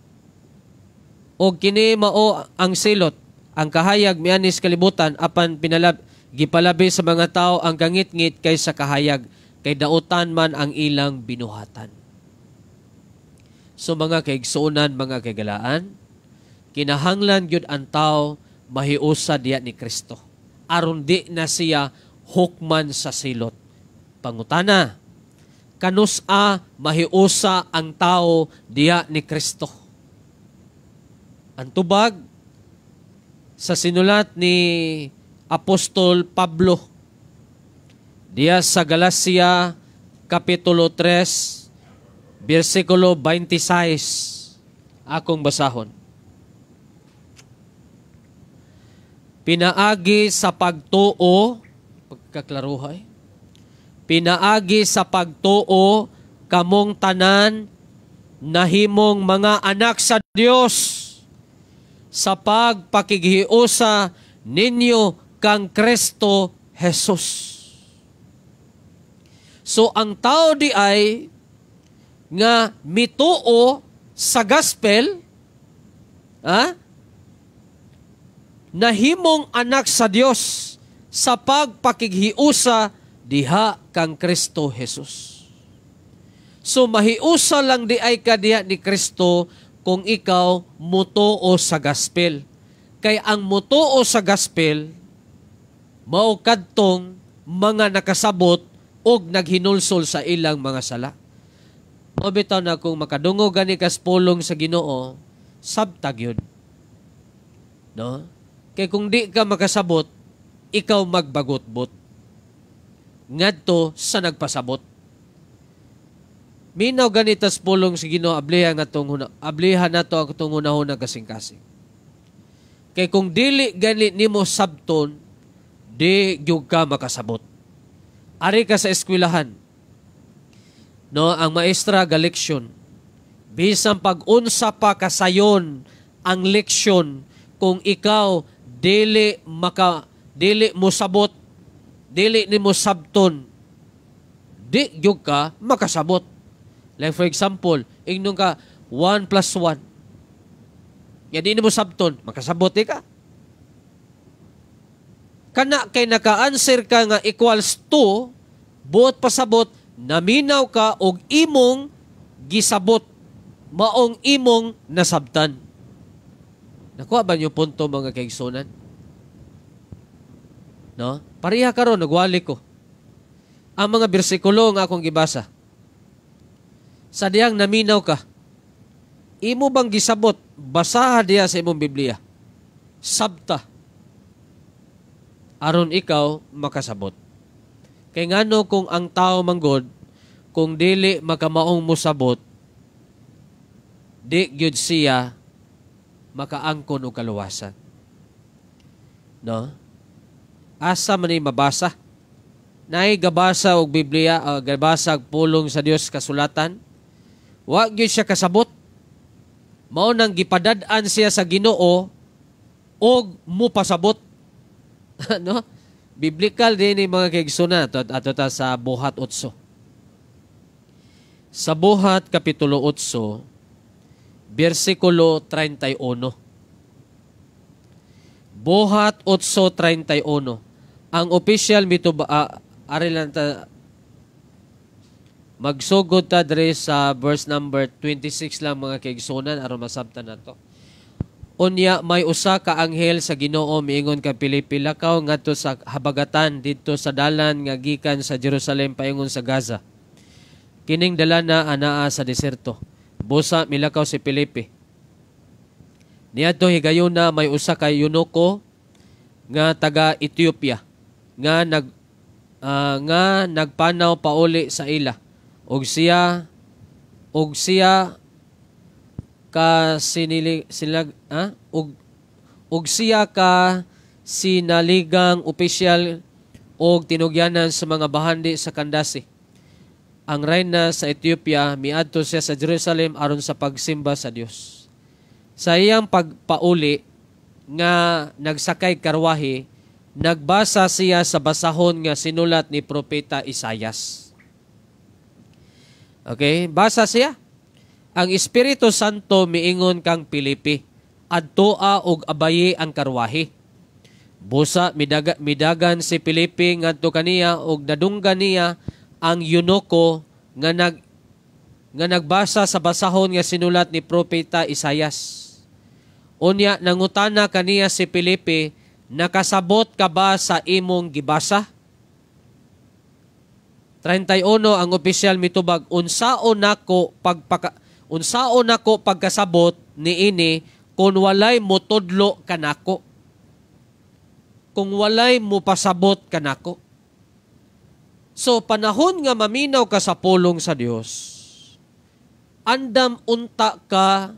O kini mao ang silot, ang kahayag mianis kalibutan, apan gipalabi sa mga tao ang kangit-ngit kaysa kahayag, kay dautan man ang ilang binuhatan. So mga kaigsunan, mga kagalaan, kinahanglan gyud ang tao mahiusa diya ni Kristo. Aron di na siya hukman sa silot. Pangutana, kanusa mahiusa ang tao diya ni Kristo? Ang tubag sa sinulat ni Apostol Pablo diya sa Galacia Kapitulo 3, versikulo 26. Akong basahon. Pinaagi sa pagtuo, pagkaklaruhay, pinaagi sa pagtuo, kamong tanan, nahimong mga anak sa Dios, sa pagpakighiusa ninyo kang Kristo Jesus. So, ang tao di ay nga mituo sa gospel, nahimong anak sa Dios sa pagpakighiusa diha kang Kristo Jesus. So mahiusa lang di ay ka diha ni Kristo kung ikaw mutuo sa gospel. Kay ang mutuo sa gospel mao kadtong mga nakasabot og naghinulsol sa ilang mga sala. O bitaw na kung makadungog gani kas pulong sa Ginoo, sabtag yun. No? Kay kung di ka makasabot, ikaw magbagot-bot. Ngadto sa nagpasabot. Minaw ganitas pulong sa Ginoo, ablihan nato ang itong hunahuna kasing-kasing. Kay kung dili ganit nimo sabton, di gyud ka makasabot. Ari ka sa eskwelahan. No, ang maestra ga leksyon. Bisan pag-unsa pa kasayon ang leksyon, kung ikaw dili mo sabot, dili nimo sabton, di gyud ka makasabot. Like for example, ingnon ka 1 plus 1. Ya di nimo sabton, makasabot ka. Kana kay naka-answer ka nga equals 2, buot pasabot, naminaw ka og imong gisabot, maong imong nasabtan. Nakuha ba niyo punto mga kaigsunan? No? Pareha karon nagwali ko. Ang mga bersikulo nga akong gibasa. Sa diyang naminaw ka, imo bang gisabot, basaha diya sa imong Biblia. Sabta. Aron ikaw makasabot. Kay ngano kung ang tao manggod, kung dili makamaong musabot, di gyud siya makaangkon o kaluwasan. No? Asa man ay mabasa? Naay gabasa og Biblia, gabasa og pulong sa Dios kasulatan, wa gyud siya kasabot. Mao nang gipadad-an siya sa Ginoo og mupasabot. No? Biblical din ni mga kaigsunan ato ta sa Buhat 8. Sa Buhat Kapitulo 8, versikulo 31. Buhat 8:31. Ang official ari lang ta magsugod ta diri sa verse number 26 lang mga kaigsunan aron masabtan nato. Unya may usa ka anghel sa Ginoo miingon kay Pilipi, lakaw ngadto sa habagatan didto sa dalan nga gikan sa Jerusalem paingon sa Gaza. Kining dalana anaa sa deserto. Busa milakaw si Pilipi. Niadto higayuna may usa ka eunuko nga taga Ethiopia nga nagpanaw pauli sa ila. Og siya ka sinaligang opisyal og tinugyanan sa mga bahandi sa Kandasi. Ang reyna sa Ethiopia miadto siya sa Jerusalem aron sa pagsimba sa Dios. Sa iyang pagpauli nga nagsakay karwahe, nagbasa siya sa basahon nga sinulat ni propeta Isayas. Okay, basa siya. Ang Espiritu Santo miingon kang Pilipi, adtoa og abaye ang karwahe. Busa midagan si Pilipi ngadto kaniya og nadunggan niya ang eunuko nga nagbasa sa basahon nga sinulat ni propeta Isayas. Unya nangutana kaniya si Pilipi, nakasabot ka ba sa imong gibasa? 31 ang opisyal mitubag, unsaon nako pagkasabot niini kung walay motudlo kanako. Kung walay mo pasabot kanako. So panahon nga maminaw ka sa pulong sa Dios, andam unta ka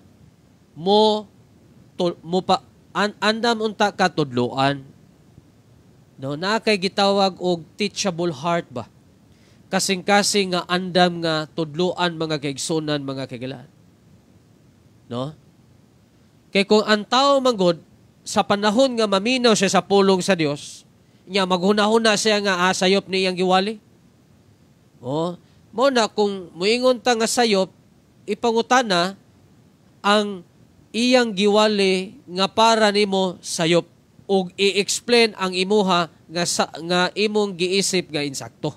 andam unta ka tudloan. No, na kay gitawag og teachable heart ba? Kasing-kasing nga andam nga tudloan mga kaigsunan, mga kaigalan. No? Kay kung ang tao manggod sa panahon nga maminaw siya sa pulong sa Dios, nya maghuna-huna siya nga sayop ni iyang giwali. Oh, mo na kung muingon ta nga sayop, ipangutana ang iyang giwali nga para nimo sayop ug i-explain ang imuha nga imong giisip nga insakto.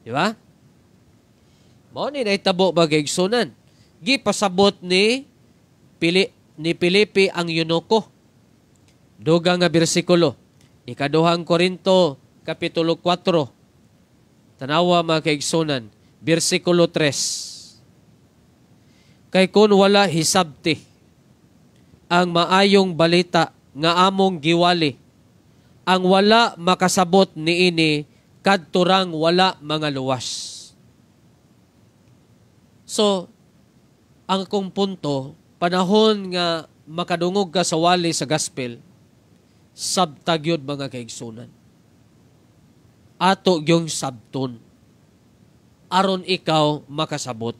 Di ba? Mao ni nahitabo ba kaigsunan? Gipasabot ni Pilipi ang eunuko. Dugang nga bersikulo. Ikaduhang Korinto kapitulo 4. Tanawa mga kaigsunan, bersikulo 3. Kay kun wala hisabti ang maayong balita nga among giwali, ang wala makasabot niini kadturang wala mga luwas. So, ang kong punto, panahon nga makadungog ka sa wali sa gospel, sabtagyod mga kaigsunan. Ato yung sabton. Aron ikaw makasabot.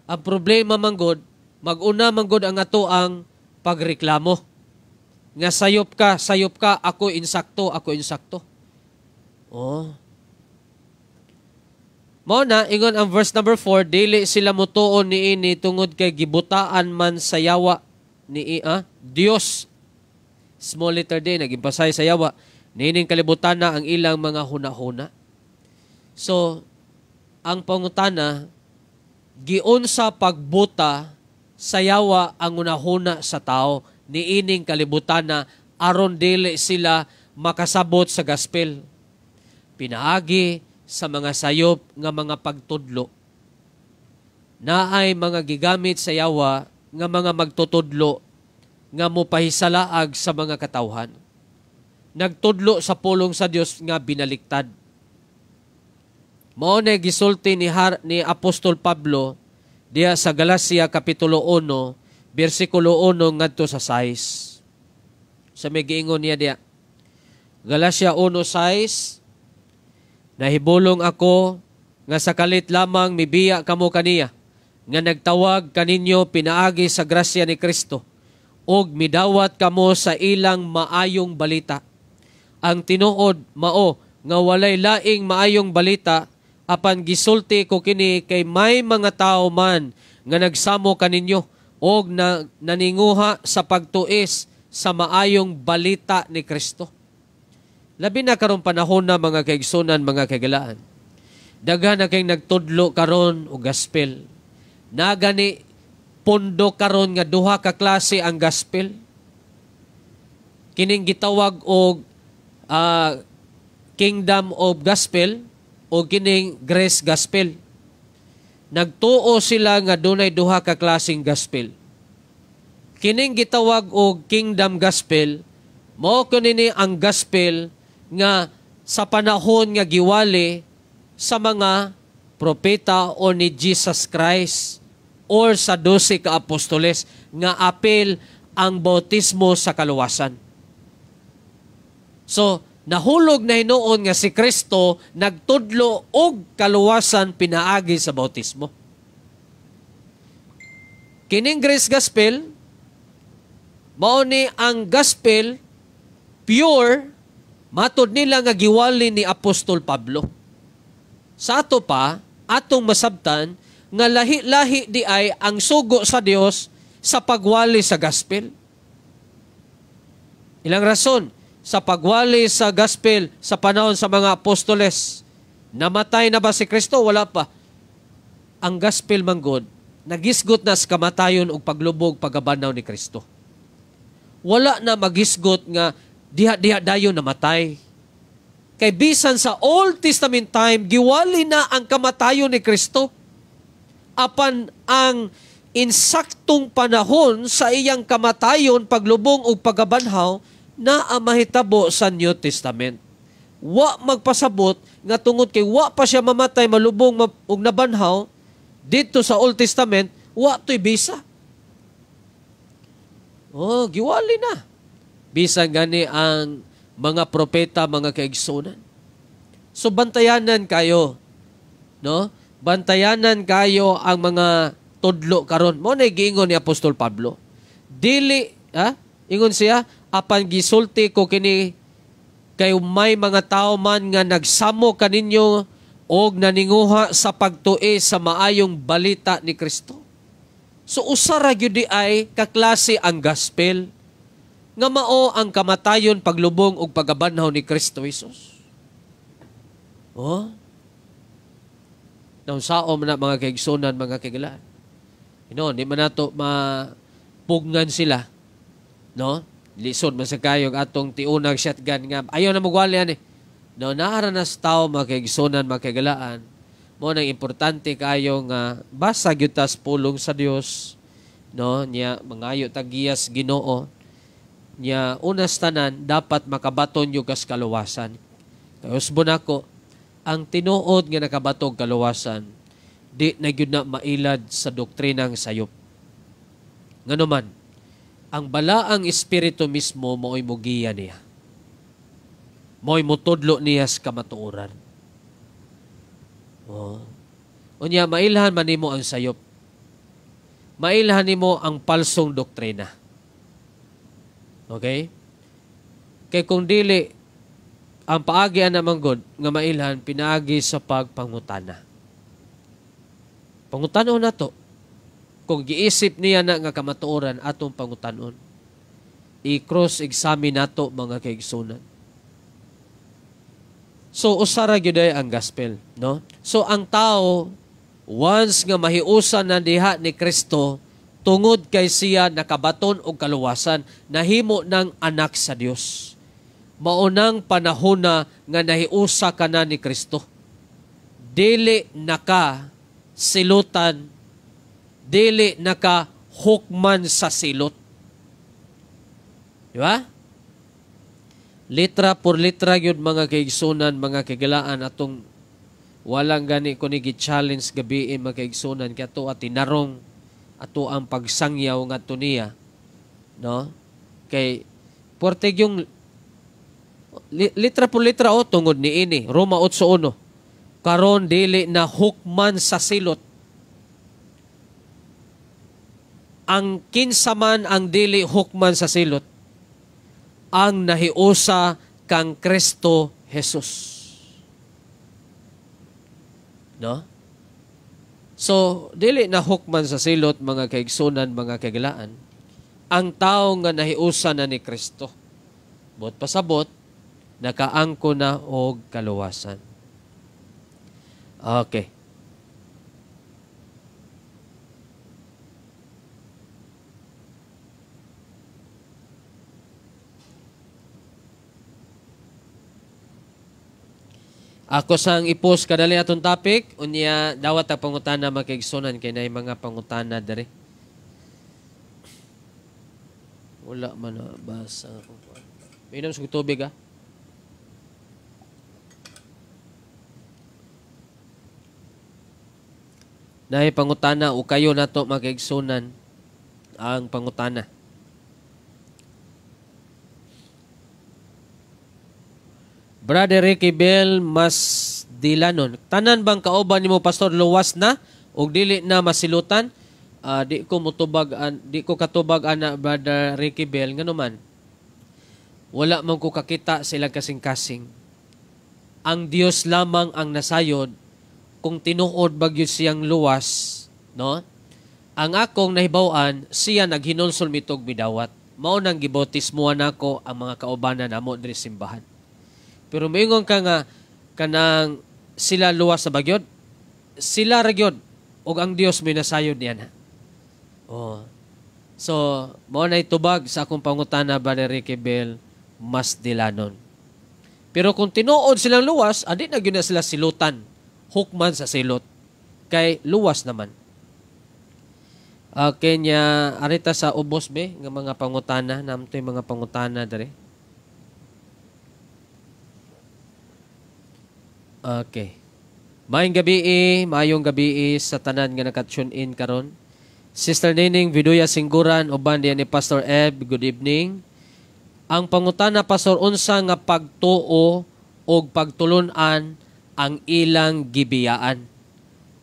Ang problema manggod, maguna manggod ang ato ang pagreklamo. Nga sayop ka, ako insakto. Oh. Mao na, ingon ang verse number 4, dili sila mutuon niini tungod kay gibutaan man sa yawa ni Dios. Small letter D, nag-impasay sa yawa. Niining kalibutan na ang ilang mga huna-huna. So, ang pangutana, giunsa pagbuta sa yawa ang unahuna sa tao, niining kalibutan na aron dili sila makasabot sa gospel. Pinaagi sa mga sayop nga mga pagtudlo. Naay mga gigamit sa yawa nga mga magtutudlo nga mopahisalaag sa mga katawhan. Nagtudlo sa pulong sa Dios nga binaliktad. Mao na gisulti ni Apostol Pablo diya sa Galacia kapitulo 1 bersikulo 1 ngadto sa 6. Sa may giingon niya diya. Galacia 1:6, nahibulong ako nga sakalit lamang mibiya kamo kaniya nga nagtawag kaninyo pinaagi sa grasya ni Kristo og midawat kamo sa ilang maayong balita. Ang tinuod mao nga walay laing maayong balita apan gisulti ko kini kay may mga tao man nga nagsamo kaninyo og naninguha sa pagtuis sa maayong balita ni Kristo. Labi na karon panahon na mga kaigsunan, mga kagalaan. Daghan na kay nagtudlo karon og gospel. Nagani pondo karon nga duha ka klase ang gospel. Kining gitawag og Kingdom of Gospel o kining Grace Gospel. Nagtuo sila nga dunay duha ka klaseng gospel. Kining gitawag og Kingdom Gospel, mao kunini ang gospel nga sa panahon nga giwali sa mga propeta o ni Jesus Christ or sa 12 ka apostoles nga apel ang bautismo sa kaluwasan. So, nahulog na hinuon nga si Kristo nagtudlo og kaluwasan pinaagi sa bautismo. Kining Grace Gospel, mao ni ang gospel pure matud nila nga giwali ni Apostol Pablo. Sa ato pa, atong masabtan nga lahi-lahi di ay ang sugo sa Dios sa pagwali sa gospel. Ilang rason? Sa pagwali sa gospel sa panahon sa mga apostoles. Namatay na ba si Kristo? Wala pa. Ang gospel manggod, nagisgot na sa kamatayon o paglubog pagabanaw ni Kristo. Wala na magisgot nga diha-diha dayon namatay. Kay bisan sa Old Testament time, giwali na ang kamatayon ni Kristo. Apan ang insaktong panahon sa iyang kamatayon, paglubong o pagabanhaw, na ang mahitabo sa New Testament. Wa magpasabot nga tungod kay wa pa siya mamatay, malubong ug nabanhaw dito sa Old Testament, wa to'y bisa. Oh, giwali na. Bisan gani ang mga propeta, mga kaigsunan. So bantayanan kayo, no? Bantayanan kayo ang mga tudlo karon. Mo na giingon ni Apostol Pablo. Dili, ingon siya, apan gisulti ko kini kay may mga tao man nga nagsamo kaninyo og naninguha sa pagtui sa maayong balita ni Kristo. So usara gyud di ay kaklase ang gospel nga mao ang kamatayon, paglubong ug pagabanhaw ni Kristo Jesus. Oh. Naunsaom na mga kaigsunan, mga kaigalaan. Di man nato mapugnan sila, no? Lisod man sa kayong atong tiunag shotgun nga ayaw na magwali ani. No, naara na sa tao, mga kaigsunan, mga kaigalaan. Mo nang importante kayo nga basa gyud tas pulong sa Dios, no? Nya mangayo tagiyas Ginoo. Nya unas tanan dapat makabaton yung kas kaluwasan. Kay usbon ako, ang tinuod nga nakabatog kaluwasan, di na gyud na mailad sa doktrinang sayop. Nganuman, ang balaang espiritu mismo mo'y mugiya niya. Mo'y mutudlo niya sa kamatuoran. Oh. Unya, mailhan man nimo ang sayop. Mailhan nimo ang palsong doktrina. Okay? Kay kung dili, ang paagi na manggod nga mailhan, pinaagi sa pagpangutana. Pangutanon na to. Kung giisip niya na nga kamatuoran atong pangutanon, i-cross-examine nato mga kaigsunan. So, usara gyud ay ang gospel, no? So, ang tao, once nga mahiusan na diha ni Kristo, tungod kay siya nakabaton og kaluwasan, nahimo ng anak sa Dios. Maunang panahon na nga nahiusa ka na ni Kristo. Dili naka silutan, dili naka hukman sa silot. Di ba? Litra por litra yun mga kaigsunan, mga kagalaan atong walang gani ko ni gi-challenge gabi mga kaigsunan kaya ato at tinarong ato ang pagsangyaw nga niya, no? Kay porte yung litra por litra tungod ni ini Roma 8:1 karon dili na hukman sa silot. Ang kinsaman ang dili hukman sa silot, ang nahiusa kang Kristo Jesus. No? So, dili na hukman sa silot, mga kaigsunan, mga kagalaan, ang tao nga nahiusa na ni Kristo. Bot pasabot, nakaangko na og kaluwasan. Okay. Ako sang i-post kadali atong topic, unya dawat ang pangutana makigsunan kay nay mga pangutana dere. Wala man na basa ko. Minom sa tubig ah. Nay pangutana o kayo nato makigsunan ang pangutana. Brother Ricky Bell mas dilanon. Tanan bang kauban nimo pastor luwas na og dili na masilutan? Di ko katubag ana Brother Ricky Bell ngano man. Wala man ko kakita sila kasing-kasing. Ang Dios lamang ang nasayod kung tinuod bagyo siyang luwas, no? Ang akong nahibaw-an, siya naghinulsol mitog bidawat. Mao nang gibautismuhan nako ang mga kaubanan namo diri simbahan. Pero maingon ka nga kanang sila luwas sa bagyod, sila ragyod og ang Dios may nasayod niya na. Oh. So, mao na itubag sa akong pangutana Brother Ricky Bell, mas dilanon. Pero kung tinuod silang luwas, adi na gyud na sila silutan. Hukman sa silot. Kay luwas naman. Kanya arita sa ubos be nga mga pangutana, namtoy mga pangutana dere. Okay. Mayong gabi sa tanan nga naka-tune in karon. Sister Nining Vidoya Singguran uban diyan ni Pastor Eb, good evening. Ang pangutana pastor unsa nga pagtuo og pagtulunan ang ilang gibiyaan.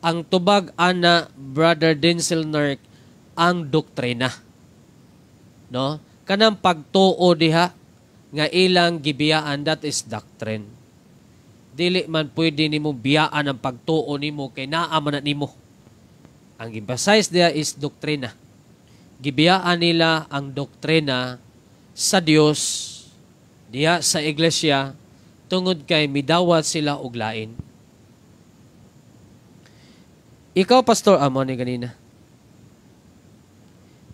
Ang tubag ana Brother Denzel Nerk ang doktrina. No? Kanang pagtuo diha nga ilang gibiyaan, that is doctrine. Dili man pwede nimo biyaan ang pagtuo nimo kay naa man nimo. Ang emphasize dia is doktrina. Gibiyaan nila ang doktrina sa Dios diha sa iglesia tungod kay midawat sila og lain. Ikaw pastor amo ni ganina.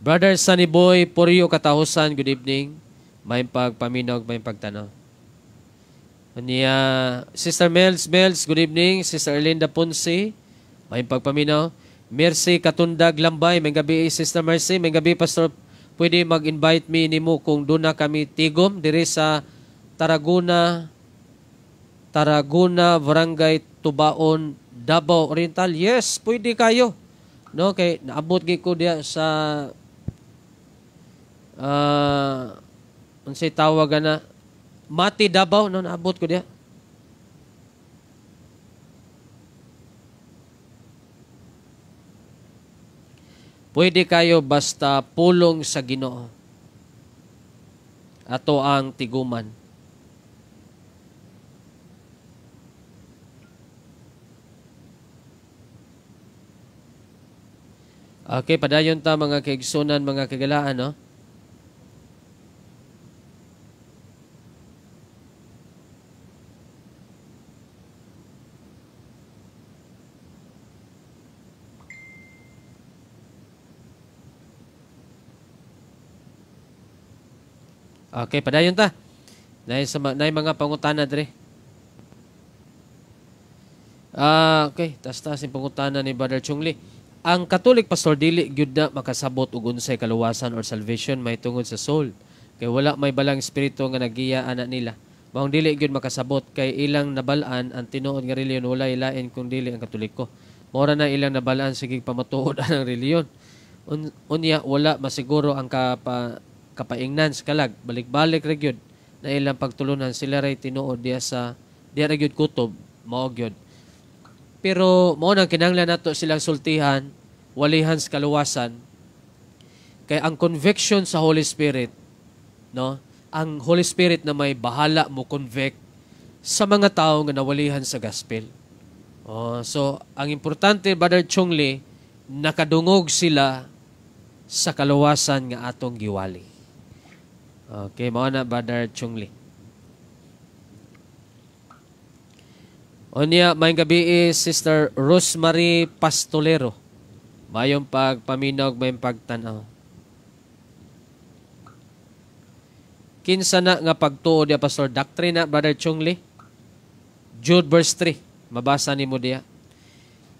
Brother Sunny Boy Porio Katahusan, good evening. May pagpaminog, may pagtanaw. Niya, Sister Mels, good evening. Sister Erlinda Ponce, may pagpaminaw. Mercy Katundag Lambay, may gabi. Sister Mercy, may gabi, Pastor. Pwede mag-invite me nimo kung doon na kami tigom diri sa Tarragona, Barangay Tubaon, Davao Oriental. Yes, pwede kayo. No, kay naabot gi ko diya sa unsay tawag na Mati Davao, no, naabot ko diya. Pwede kayo basta pulong sa Ginoo. Ato ang tiguman. Okay, padayon ta mga kaigsunan, mga kagalaan, no? Okay, padayon ta. Nay mga pangutana dire. Okay, tas yung pangutana ni Brother Chungli. Ang Katolik pastor dili gyud na makasabot og unsay kaluwasan or salvation may tungod sa soul. Kay wala may balang espiritu nga nagiya ana nila. Maong dili gyud makasabot kay ilang nabalaan ang tinuod nga reliyon wala ilain kung dili ang Katoliko. Mora na ilang nabalaan sige pamatuod ang reliyon. Unya wala masiguro ang kapaingnan sa kalag, balik-balik ra gyud na ilang pagtulunan sila ray tinuod diya ra gyud kutob mao gyud. Pero mao nang kinahanglan nato silang sultihan, walihan sa kaluwasan kay ang conviction sa Holy Spirit, no? Ang Holy Spirit na may bahala mo convict sa mga tao nga nawalihan sa gospel. So ang importante Brother Chungli, nakadungog sila sa kaluwasan nga atong giwali. Okay, mao na Brother Chungli. O niya, may gabi Sister Rosemary Pastolero. Mayong pagpaminaw, mayong pagtanaw. Kinsa na nga pagtuo diya, Pastor? Doctrine na, Brother Chungli? Jude verse 3. Mabasa ni mo diya.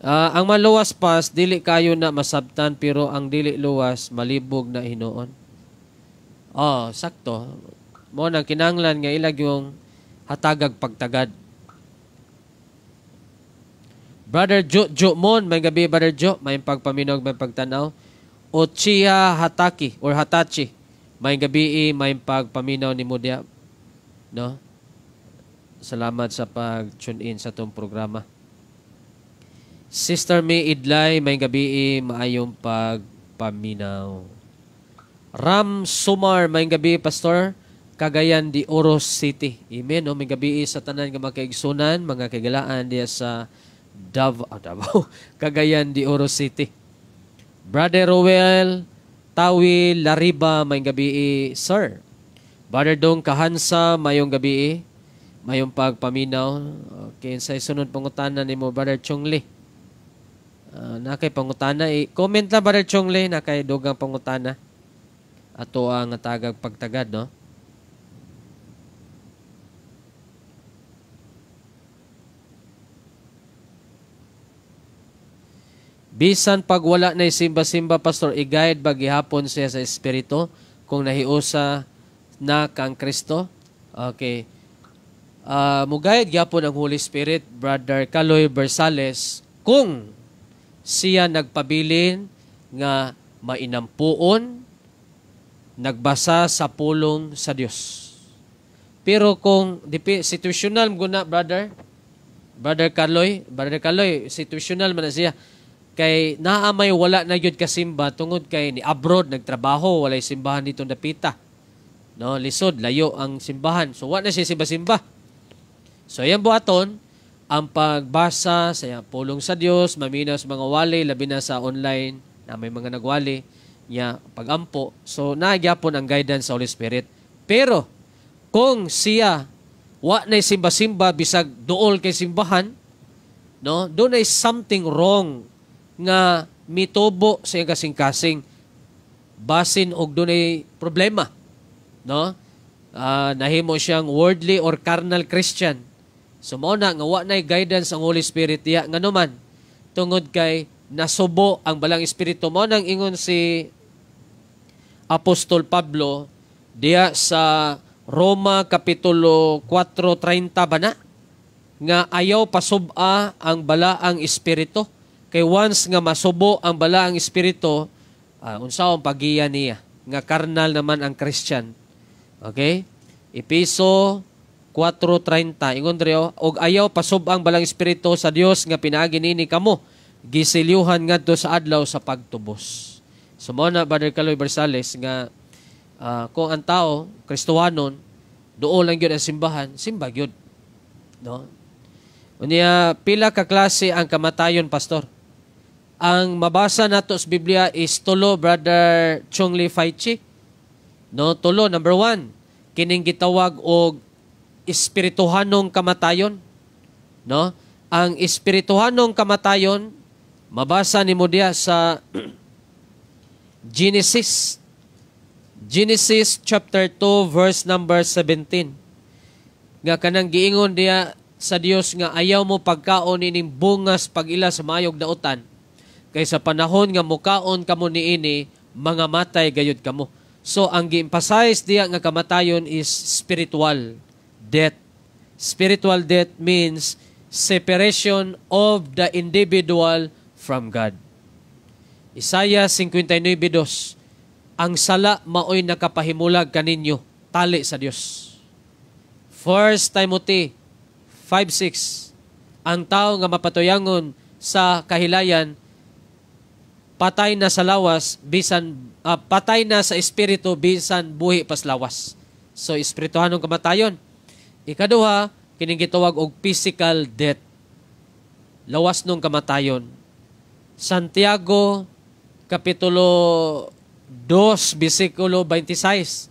Ang maluwas pas, dili kayo na masabtan, pero ang dili luwas, malibog na hinuon. Sakto. Mo nang kinanglan nga ilag yung hatagag pagtagad. Brother Jo Mon, may gabi, Brother Jo, may pagpaminog, may pagtanaw. Ochiya Hataki, or Hatachi, may gabi, may pagpaminaw ni Mudia. No? Salamat sa pag-tune in sa itong programa. Sister May Idlay, may gabi, maayong pagpaminaw. Ram Sumar, may gabi, Pastor, Cagayan de Oro City. Amen. May gabi sa tanan nga makaigsunan, mga kagalaan diya sa Davao, Cagayan de Oro City. Brother Roel Tawi Lariba, may gabi, Sir. Brother Dong Kahansa, mayong gabi, mayong pagpaminaw. Okay, sa sunod pangutana ni mo, Brother Chungli. Nakay pangutana, comment lang, Brother Chungli, nakay dugang pangutana. Ato ang tagag pagtagad, no? Bisan pag wala na simba-simba, Pastor, i-guide bagihapon siya sa Espiritu kung nahiusa na kang Kristo. Okay. Mugayad gyapon ang Holy Spirit, Brother Caloy Bersales, kung siya nagpabilin nga mainampuon, nagbasa sa pulong sa Dios. Pero kung situational guna, Brother Caloy, situational man na siya. Kay naamay wala na yun kasimba tungod kay ni abroad nagtrabaho, walay simbahan dito napita. No, lisod, layo ang simbahan. So wala na siya simba-simba. So yan buhaton ang pagbasa sa pulong sa Dios, maminaw sa mga wali, labi na sa online na may mga nagwali niya pagampo. So nagyapon ang guidance sa Holy Spirit. Pero kung siya wa na simba-simba bisag duol kay simbahan, no, doon ay something wrong nga mitubo sa iyang kasing-kasing basin og dunay problema, no? Nahimo siyang worldly or carnal Christian. So mao na nga wa nay guidance ang Holy Spirit diya nganuman tungod kay nasubo ang balang espiritu. Mao nang ingon si Apostol Pablo diya sa Roma kapitulo 4:30 ba na nga ayaw pasub-a ang balaang espiritu. Kay once nga masubo ang balaang espiritu, unsaon pagiya niya nga karnal naman ang Christian. Okay? Episo 4:30 ingon diri, og ayaw pasub ang balang espiritu sa Dios nga pinaagi nini kamo gisilyuhan ngadto sa adlaw sa pagtubos. So mo na, Brother Caloy Bersales, nga kung ang tao Kristohanon duol lang gyud ang simbahan, simba gyud, no? Unya pila ka klase ang kamatayon, Pastor? Ang mabasa nato sa Biblia is tulo, Brother Chungli Faichi. No, tulo. Number 1, kining gitawag og espirituhanong kamatayon. No? Ang espirituhanong kamatayon, mabasa ni mo diya sa Genesis chapter 2 verse number 17. Nga kanang giingon diya sa Dios nga ayaw mo pagkaon ining bungas pag-ila sa mayog na utan. Kay sa panahon nga mukaon kamo niini, mga matay gayud kamo. So ang gi-emphasize diya nga kamatayon is spiritual death. Spiritual death means separation of the individual from God. Isaiah 59:2, ang sala maoy nakapahimulag kaninyo, tali sa Dios. 1 Timothy 5:6, ang tao nga mapatuyangon sa kahilayan, patay na sa lawas, bisan patay na sa espiritu, bisan buhi pas lawas. So, espirituhanong kamatayon. Ikaduha, kining gitawag og physical death. Lawas nung kamatayon. Santiago, kapitulo 2, versikulo 26,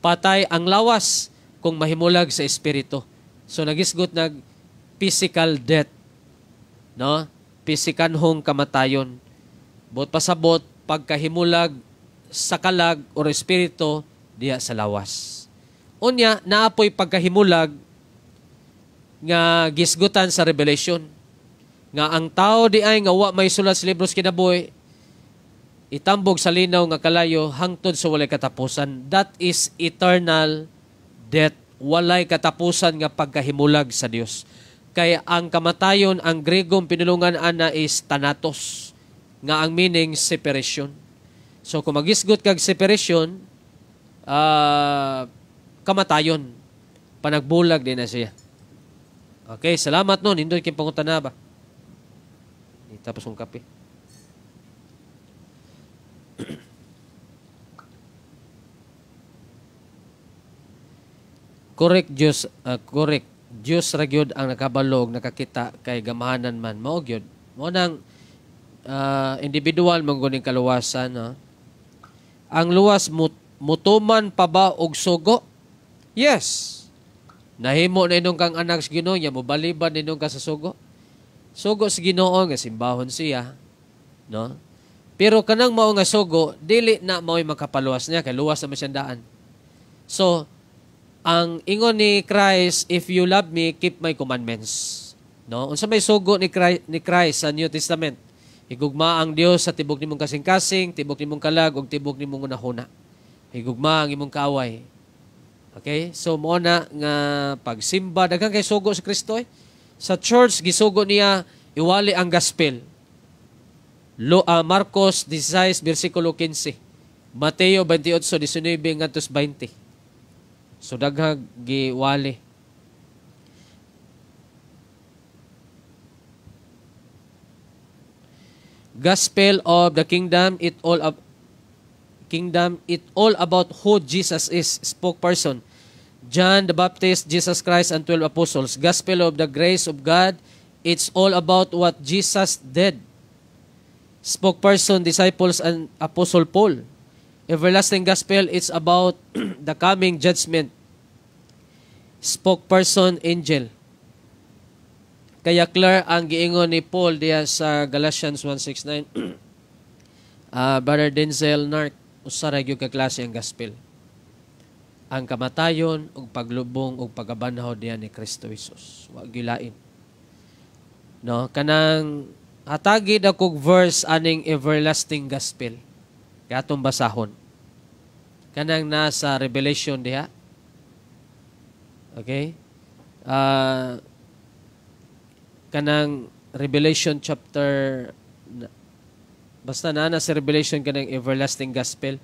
patay ang lawas kung mahimulag sa espiritu. So, nagisgot physical death, no? Pisikanhong kamatayon. Bot pasabot pagkahimulag sa kalag o espiritu diya sa lawas. Unya naapoy pagkahimulag nga gisgutan sa Revelation nga ang tao di ay nga wa may sulat sa libro sa kinabuhi itambog sa linaw nga kalayo hangtod sa walay katapusan. That is eternal death. Walay katapusan nga pagkahimulag sa Dios. Kaya ang kamatayon, ang Gregong pinulungan ana is thanatos, nga ang meaning separation. So kung magisgot kag separation, kamatayon, panagbulag din na siya. Okay, salamat nun. Hindot kayong pangutana ba? Tapos yung kape. Correct, Diyos. Correct. Diyos ragyod ang nakabalog, nakakita kay gamahanan man. Mao gyud. Mo nang individual mangguning kaluwasan. No? Ang luwas mutuman pa ba og sugo? Yes. Nahimo na inong kang anak sa Ginoo niya, mobaliban inong ka sa sugo. Sugo sa Ginoo nga simbahon siya, no? Pero kanang mao nga sugo, dili na mao'y makapaluwas niya kay luwas na masyandaan. So, ang ingon ni Christ, if you love me, keep my commandments. No? Unsa may sugo ni Christ sa New Testament? Higugma ang Dios sa tibok nimong kasing-kasing, tibok nimong kalag, ug tibok nimong unahuna. Higugma ang imong kaaway. Okay? So, mo na nga pagsimba, daghang kay sugo sa Kristo eh. Sa church, gisugo niya, iwali ang gospel. Marcos 16, versikulo 15. Mateo 28, 19, ngantos 20. So, daghang giwali. Gospel of the kingdom, it all about who Jesus is, spokesperson. John the Baptist, Jesus Christ, and 12 apostles. Gospel of the grace of God, it's all about what Jesus did. Spokesperson, disciples, and Apostle Paul. Everlasting gospel, it's about the coming judgment. Spokesperson, angel. Kaya clear ang giingon ni Paul diya sa Galatians 1:6-9. Brother Denzel Nark, usaray gyud ka klase ang gospel. Ang kamatayon ug paglubong ug pagabanhaw diya ni Kristo Jesus. Wa gilain. No, kanang hatagi akong verse aning everlasting gospel. Katong basahon. Kanang nasa Revelation diha. Okay? Kanang Revelation chapter basta na sa Revelation kanang everlasting gospel.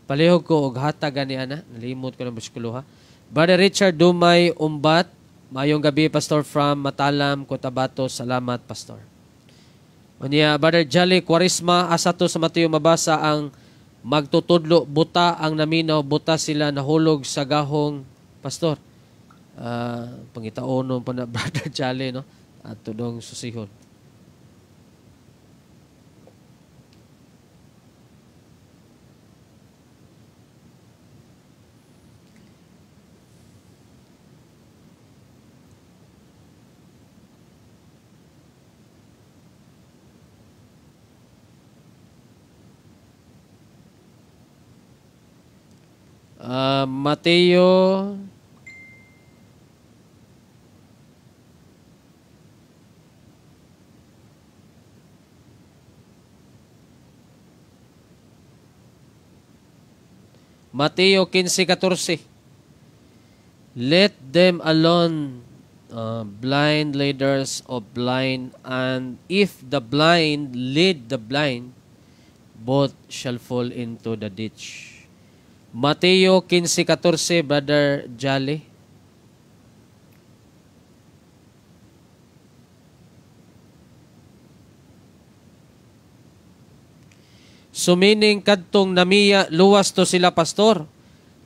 Palihog ko og hatag ani ana, nalimot ko ng bersikulo ha. Brother Richard Dumay Umbat, mayong gabi pastor from Matalam, Cotabato. Salamat pastor. Unya Brother Jolly Quaresma, asa to sa Mateo mabasa ang magtutudlo buta ang naminaw, buta sila nahulog sa gahong pastor. Pangitaonon pa na Brother Jolly no. At tudong susihon. Mateo Mateo 15:14. Let them alone, blind leaders of blind, and if the blind lead the blind, both shall fall into the ditch. Mateo 15:14, Brother Jolly. So meaning kadtong namiya luwas to sila pastor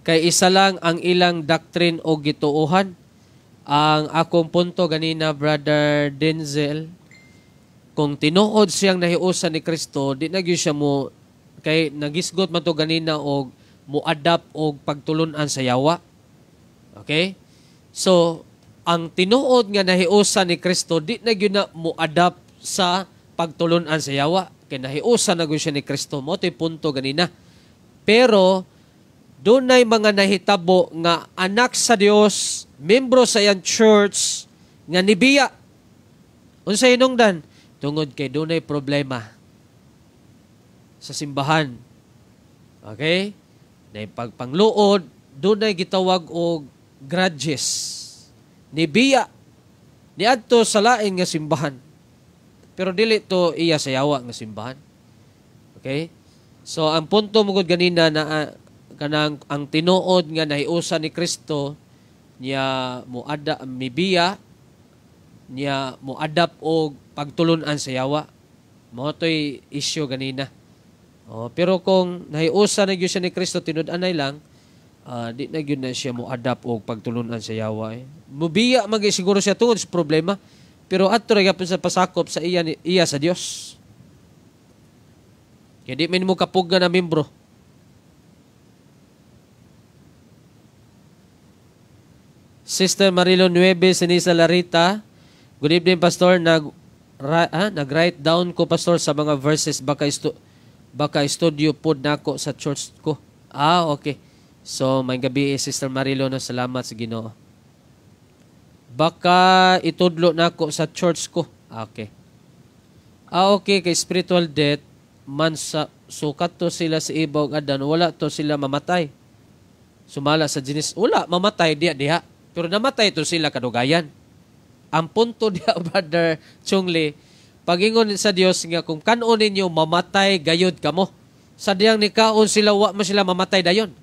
kay isa lang ang ilang doctrine o gituohan. Ang akong punto ganina Brother Denzel, kung tinuod siyang nahiusan ni Kristo, di na gyud siya mo kay nagisgot man to ganina og mo adapt og pagtulunan sa yawa. Okay? So ang tinuod nga nahiusa ni Kristo di na gyud na mo adapt sa pagtulunan sa yawa. Kay nahiusa na gyud siya ni Kristo. Mo to'y punto ganina. Pero dunay mga nahitabo nga anak sa Dios, membro sa iyang church nga nibiya. Unsay hinungdan? Tungod kay dunay problema sa simbahan. Okay? Na pagpangluod, dunay gitawag og grudges. Nibiya niadto sa lain nga simbahan. Pero dili to iya sa yawa nga simbahan. Okay? So ang punto mo gud ganina na kanang ang tinuod nga nahiusa ni Kristo niya mibiya niya moadap og pagtulunan sa yawa. Mao toy issue ganina. Pero kung nahiusa na gyud siya ni Kristo tinud-anay lang, di na gyud na siya moadap og pagtulunan sa yawa. Mubiya magay siguro siya tungod sa problema, pero adto ra gyapon sa pasakop sa iya sa Dios. Kaya di man mo kapugga na membro. Sister Marilo 9, Sinisa Larita. Good evening, Pastor. Nag-write down ko, Pastor, sa mga verses. Baka studio pod nako sa church ko. Okay. So, may gabi, Sister Marilo, salamat sa Ginoo. Baka itudlo nako sa church ko. Okay. Okay, kay spiritual death, sukat to sila sa ibaw adan, wala to sila mamatay. Sumala sa jinis, wala, mamatay diha. Pero namatay to sila kadugayan. Ang punto diya, Brother Chungli, pagingon sa Dios nga kung kanon ninyo mamatay gayud kamo. Sa diyang nikaon sila, wa man sila mamatay dayon.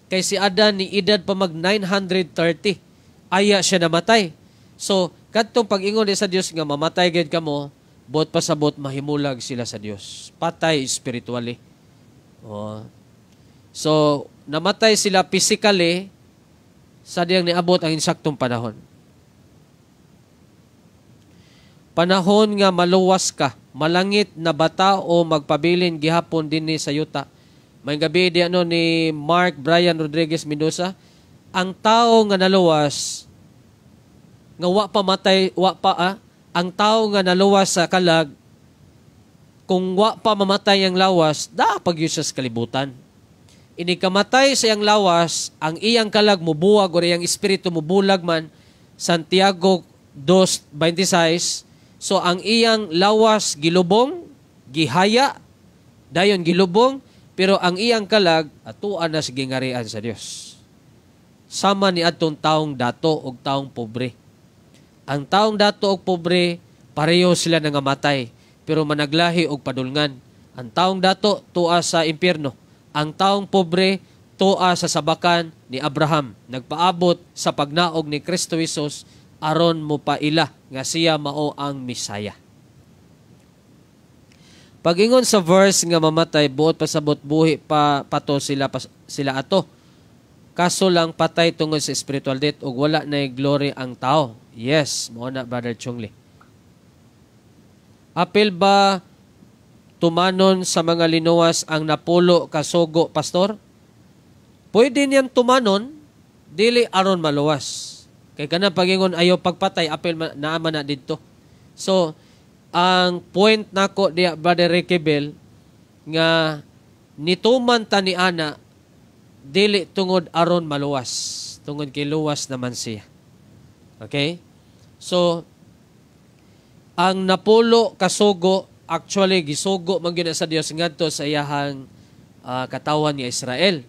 Kay si Adan ni edad pa mag 930, aya siya namatay. So, kadtong pagingon sa Dios nga mamatay gayud kamo, bot pasabot mahimulag sila sa Dios. Patay spiritually. So, namatay sila physically, sa diyang niabot ang insaktong panahon. Panahon nga maluwas ka, malangit na bata o magpabilin gihapon din ni sa yuta. May gabi di ni Mark Brian Rodriguez Mendoza, ang tao nga naluwas, nga ang tao nga naluwas sa kalag, kung wa pa mamatay ang lawas, pag yun sa kalibutan. Inikamatay sa iyang lawas, ang iyang kalag mubuwag o iyang espiritu mubulag man, Santiago 2:26. So ang iyang lawas gilubong, gihaya, dayon gilubong, pero ang iyang kalag atuan na sa gingarian sa Dios. Sama ni atong taong dato og taong pobre. Ang taong dato og pobre, pareho sila nangamatay, pero managlahi og padulngan. Ang taong dato tuwa sa impyerno. Ang taong pobre, tuwa sa sabakan ni Abraham. Nagpaabot sa pagnaog ni Kristo Jesus, aron mo pa ila nga siya mao ang Misaya. Pag-ingon sa verse nga mamatay, buot pasabot buhi pato sila ato. Kaso lang patay tungod sa spiritual death ug wala na glory ang tao. Yes, mao na Brother Chungli. Apil ba tumanon sa mga linuwas ang napulo kasugo, Pastor? Pwede niyan tumanon, dili aron maluwas. Kay kanang pagingon ayaw pagpatay, apel naaman na dito. So, ang point nako diya, Brother Ricky Bell, nga nituman ta ni ana, dili tungod aron maluwas. Tungod kay luwas naman siya. Okay? So, ang napulo kasugo, actually, gisugo man gyud sa Dios ngadto sa iyahang katawan ni Israel.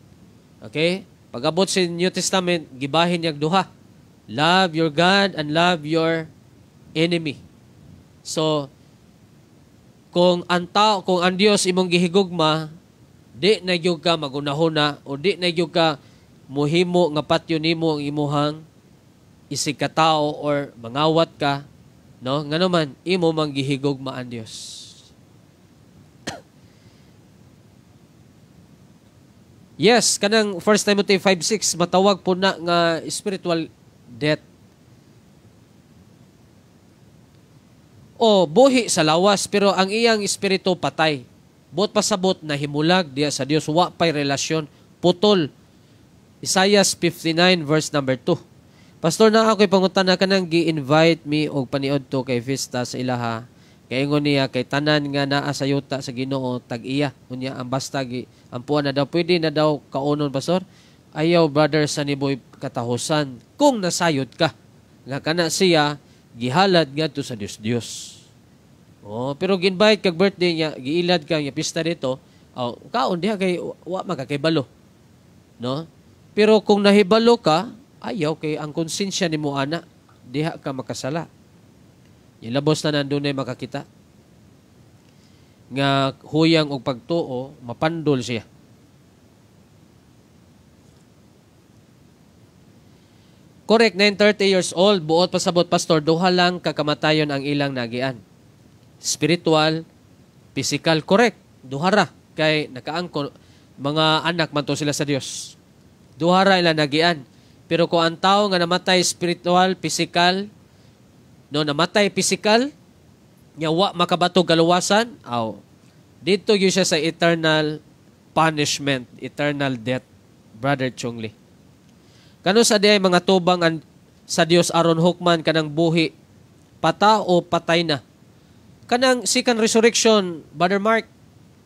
Okay? Pag-abot sa New Testament, gibahin niyag duha. Love your God and love your enemy. So, kung ang Dios imong gihigugma, di na gyud ka magunahuna o di na gyud ka muhimo nga patyo nimo ang imuhang isikatao or mangawat ka, no? Ngano man imo mang gihigugma ang Dios. Yes, kanang 1 Timothy 5:6 matawag po na nga spiritual death. O buhi sa lawas pero ang iyang espiritu patay. Buot pasabot na himulag diya sa Dios, wa pay relasyon, putol. Isaiah 59 verse number 2. Pastor, na ako'y pangutana ka nang gi-invite me og paniod to kay Vista sa ilaha. Kay ingon niya kay tanan nga naa sa yuta sa Ginoo tag-iya. Unya ang basta ang puan na daw pwede na daw kaunon, Pastor. Ayaw, brother, sa niboy katahusan kung nasayod ka. Nga kana siya gihalad ngadto sa Dios. Oh, pero ginbite kag birthday niya, giilad ka nga pista dito. Oh, kaon diha kay wa magakaibalo. No? Pero kung nahibalo ka, ayaw kay ang konsensya nimo ana, diha ka makasala. Ilabos na nandun ay makakita. Nga huyang og pagtuo, mapandol siya. Correct, 930 years old, buot pasabot, Pastor, duha lang kakamatayon ang ilang nagian. Spiritual, physical, correct. Duha ra. Kay nakaangko, mga anak man to sila sa Dios. Duha ra ilang nagian. Pero kung ang tao nga namatay spiritual, physical, no, namatay physical, nyawa makabatog kaluwasan, dito yun siya sa eternal punishment, eternal death, Brother Chongli. Kano sa diay mga tubang sa Dios aron hukman kanang buhi, pata o patay na. Kanang second resurrection, Brother Mark,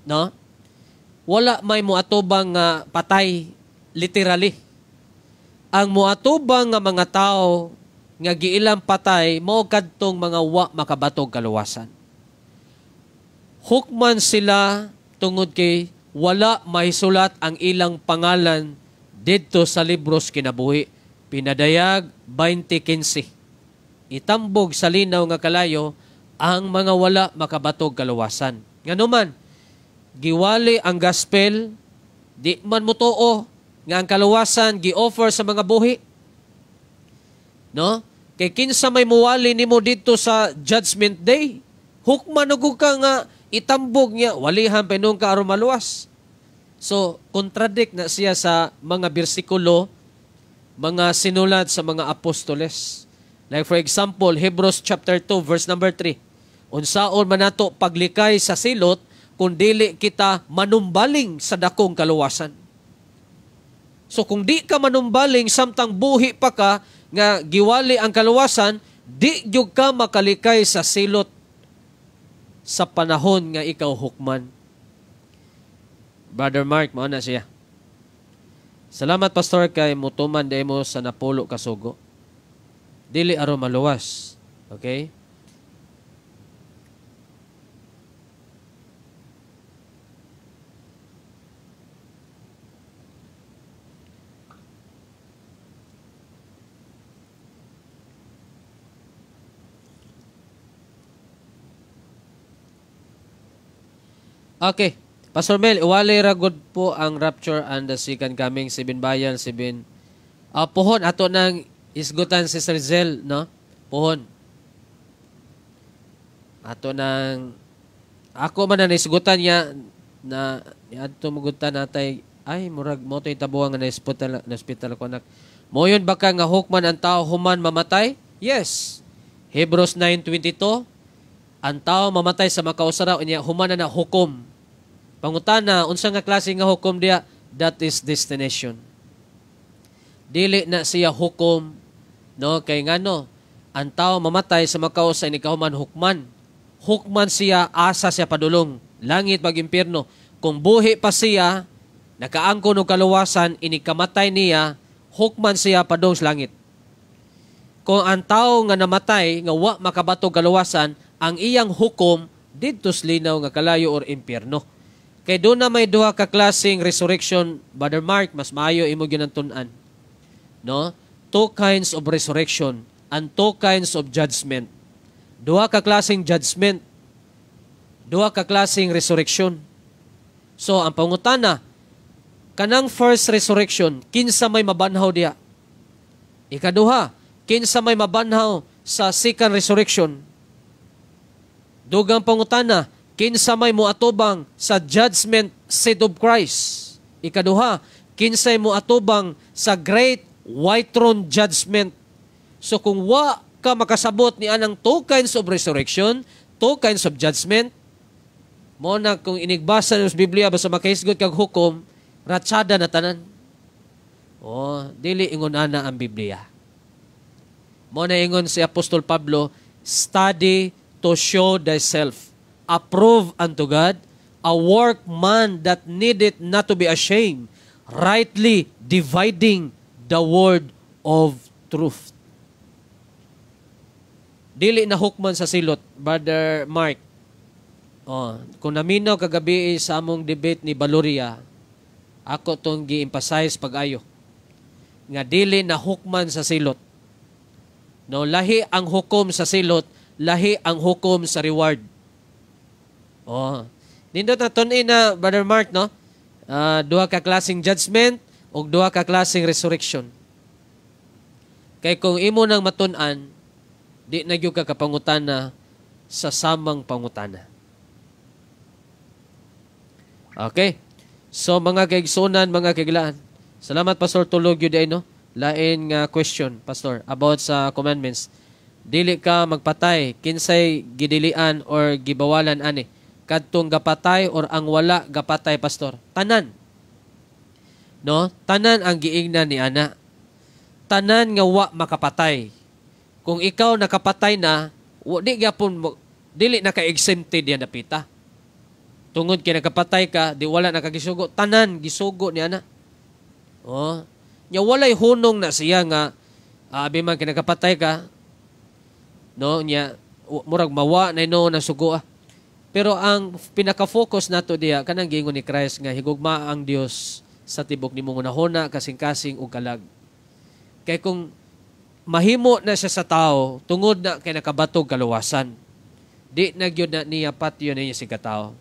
no? Wala may muatubang nga patay, literally. Ang muatubang nga mga tao nga giilang patay, mao kadtong mga wa makabatog kaluwasan. Hukman sila tungod kay wala mahisulat ang ilang pangalan didto sa libros kinabuhi. Pinadayag 20:15. Itambog sa linaw nga kalayo ang mga wala makabatog kaluwasan. Nganuman, giwali ang gospel, di man mutuo nga ang kaluwasan gi-offer sa mga buhi. No? Kay kinsa may muwali nimo dito sa Judgment Day, hukman ug ka nga itambog niya, walihan pinong ka aron maluwas. So, contradict na siya sa mga bersikulo, mga sinulat sa mga apostoles. Like for example, Hebrews chapter 2, verse number 3. Unsaon man nato paglikay sa silot, kung dili kita manumbaling sa dakong kaluwasan. So, kung di ka manumbaling, samtang buhi pa ka, nga giwali ang kaluwasan, di gyud ka makalikay sa silot sa panahon nga ikaw hukman. Brother Mark, mao na siya. Salamat, Pastor, kay mutuman day mo sa napulo kasugo. Dili aron maluwas. Okay? Okay. Pastor Mel, iwalay ragod po ang rapture and the second coming, 7 bayan, 7. Puhon, ato nang isgutan si Sir Zel, no? Puhon. Ato nang, ako man na naisgutan niya, na, ato magutan natay, ay, murag mo ito itabuang na hospital ko anak. Mo yun baka nga hukman ang tao human mamatay? Yes. Hebrews 9:22, ang tao mamatay sa makausaraw, niya human na hukom. Pangutana, unsa nga klase nga hukom diya? That is destination. Dili na siya hukom, no? Kay ngano, ang tao mamatay sa makausa ni kahuman hukman. Hukman siya, asa siya padulong. Langit pag impyerno. Kung buhi pa siya, nakaangkon og kaluwasan, inikamatay niya, hukman siya padung sa langit. Kung ang tao nga namatay, nga wa makabatog kaluwasan, ang iyang hukom, didto sa linaw nga kalayo or impyerno. Kay doon na may duha ka klaseng resurrection, Brother Mark, mas maayo imo ginantunan. No? Two kinds of resurrection and two kinds of judgment. Duha ka klaseng judgment. Duha ka klaseng resurrection. So, ang pangutana, kanang first resurrection, kinsa may mabanhaw diya? Ikaduha, kinsa may mabanhaw sa second resurrection? Dugang pangutana, kinsa may moatubang sa judgment seat of Christ? Ikaduha, kinsay moatubang sa great white throne judgment? So kung wa ka makasabot ni anang two kinds of resurrection, two kinds of judgment, mo na kung inigbasa sa Biblia basta makahisgot kag hukom, ratsada na tanan. Dili ingon ana ang Biblia. Mo na ingon si Apostol Pablo, study to show thyself approved unto God, a workman that needeth not to be ashamed, rightly dividing the word of truth. Dili na hukman sa silot, Brother Mark. Kung naminaw kagabi sa among debate ni Valoria, ako itong gi-emphasize pag-ayo. Nga dili na hukman sa silot. No, lahi ang hukom sa silot, lahi ang hukom sa reward. Nindot na tunin na, Brother Mark, no? Duha ka klaseng judgment o duha ka klaseng resurrection. Kay kung imo nang matun-an, di na gyud ka kapangutana sa samang pangutana. Okay. So mga kaigsunan, mga kaiglaan. Salamat Pastor tulog yun ay no. Lain nga question, Pastor, about sa commandments. Dili ka magpatay, kinsay gidilian or gibawalan ani. Kadtong gapatay or ang wala gapatay, Pastor. Tanan. No? Tanan ang giingnan ni ana. Tanan nga wa makapatay. Kung ikaw nakapatay na, di gyapon dili na ka exempted yan napita. Tungod kay nakapatay ka, di wala nakagisugo, tanan gisugo ni ana. Nya walay hunong na siya nga abi man kay nakapatay ka, no, nya murag mawa na no na sugo. Pero ang pinaka-focus nato diya kanang giingon ni Christ nga higugma ang Dios sa tibok nimong unahona, kasing-kasing ug kalag. Kay kung mahimo na siya sa tao tungod na kay nakabatog kaluwasan, di na gyud na niya patyo niya si katao.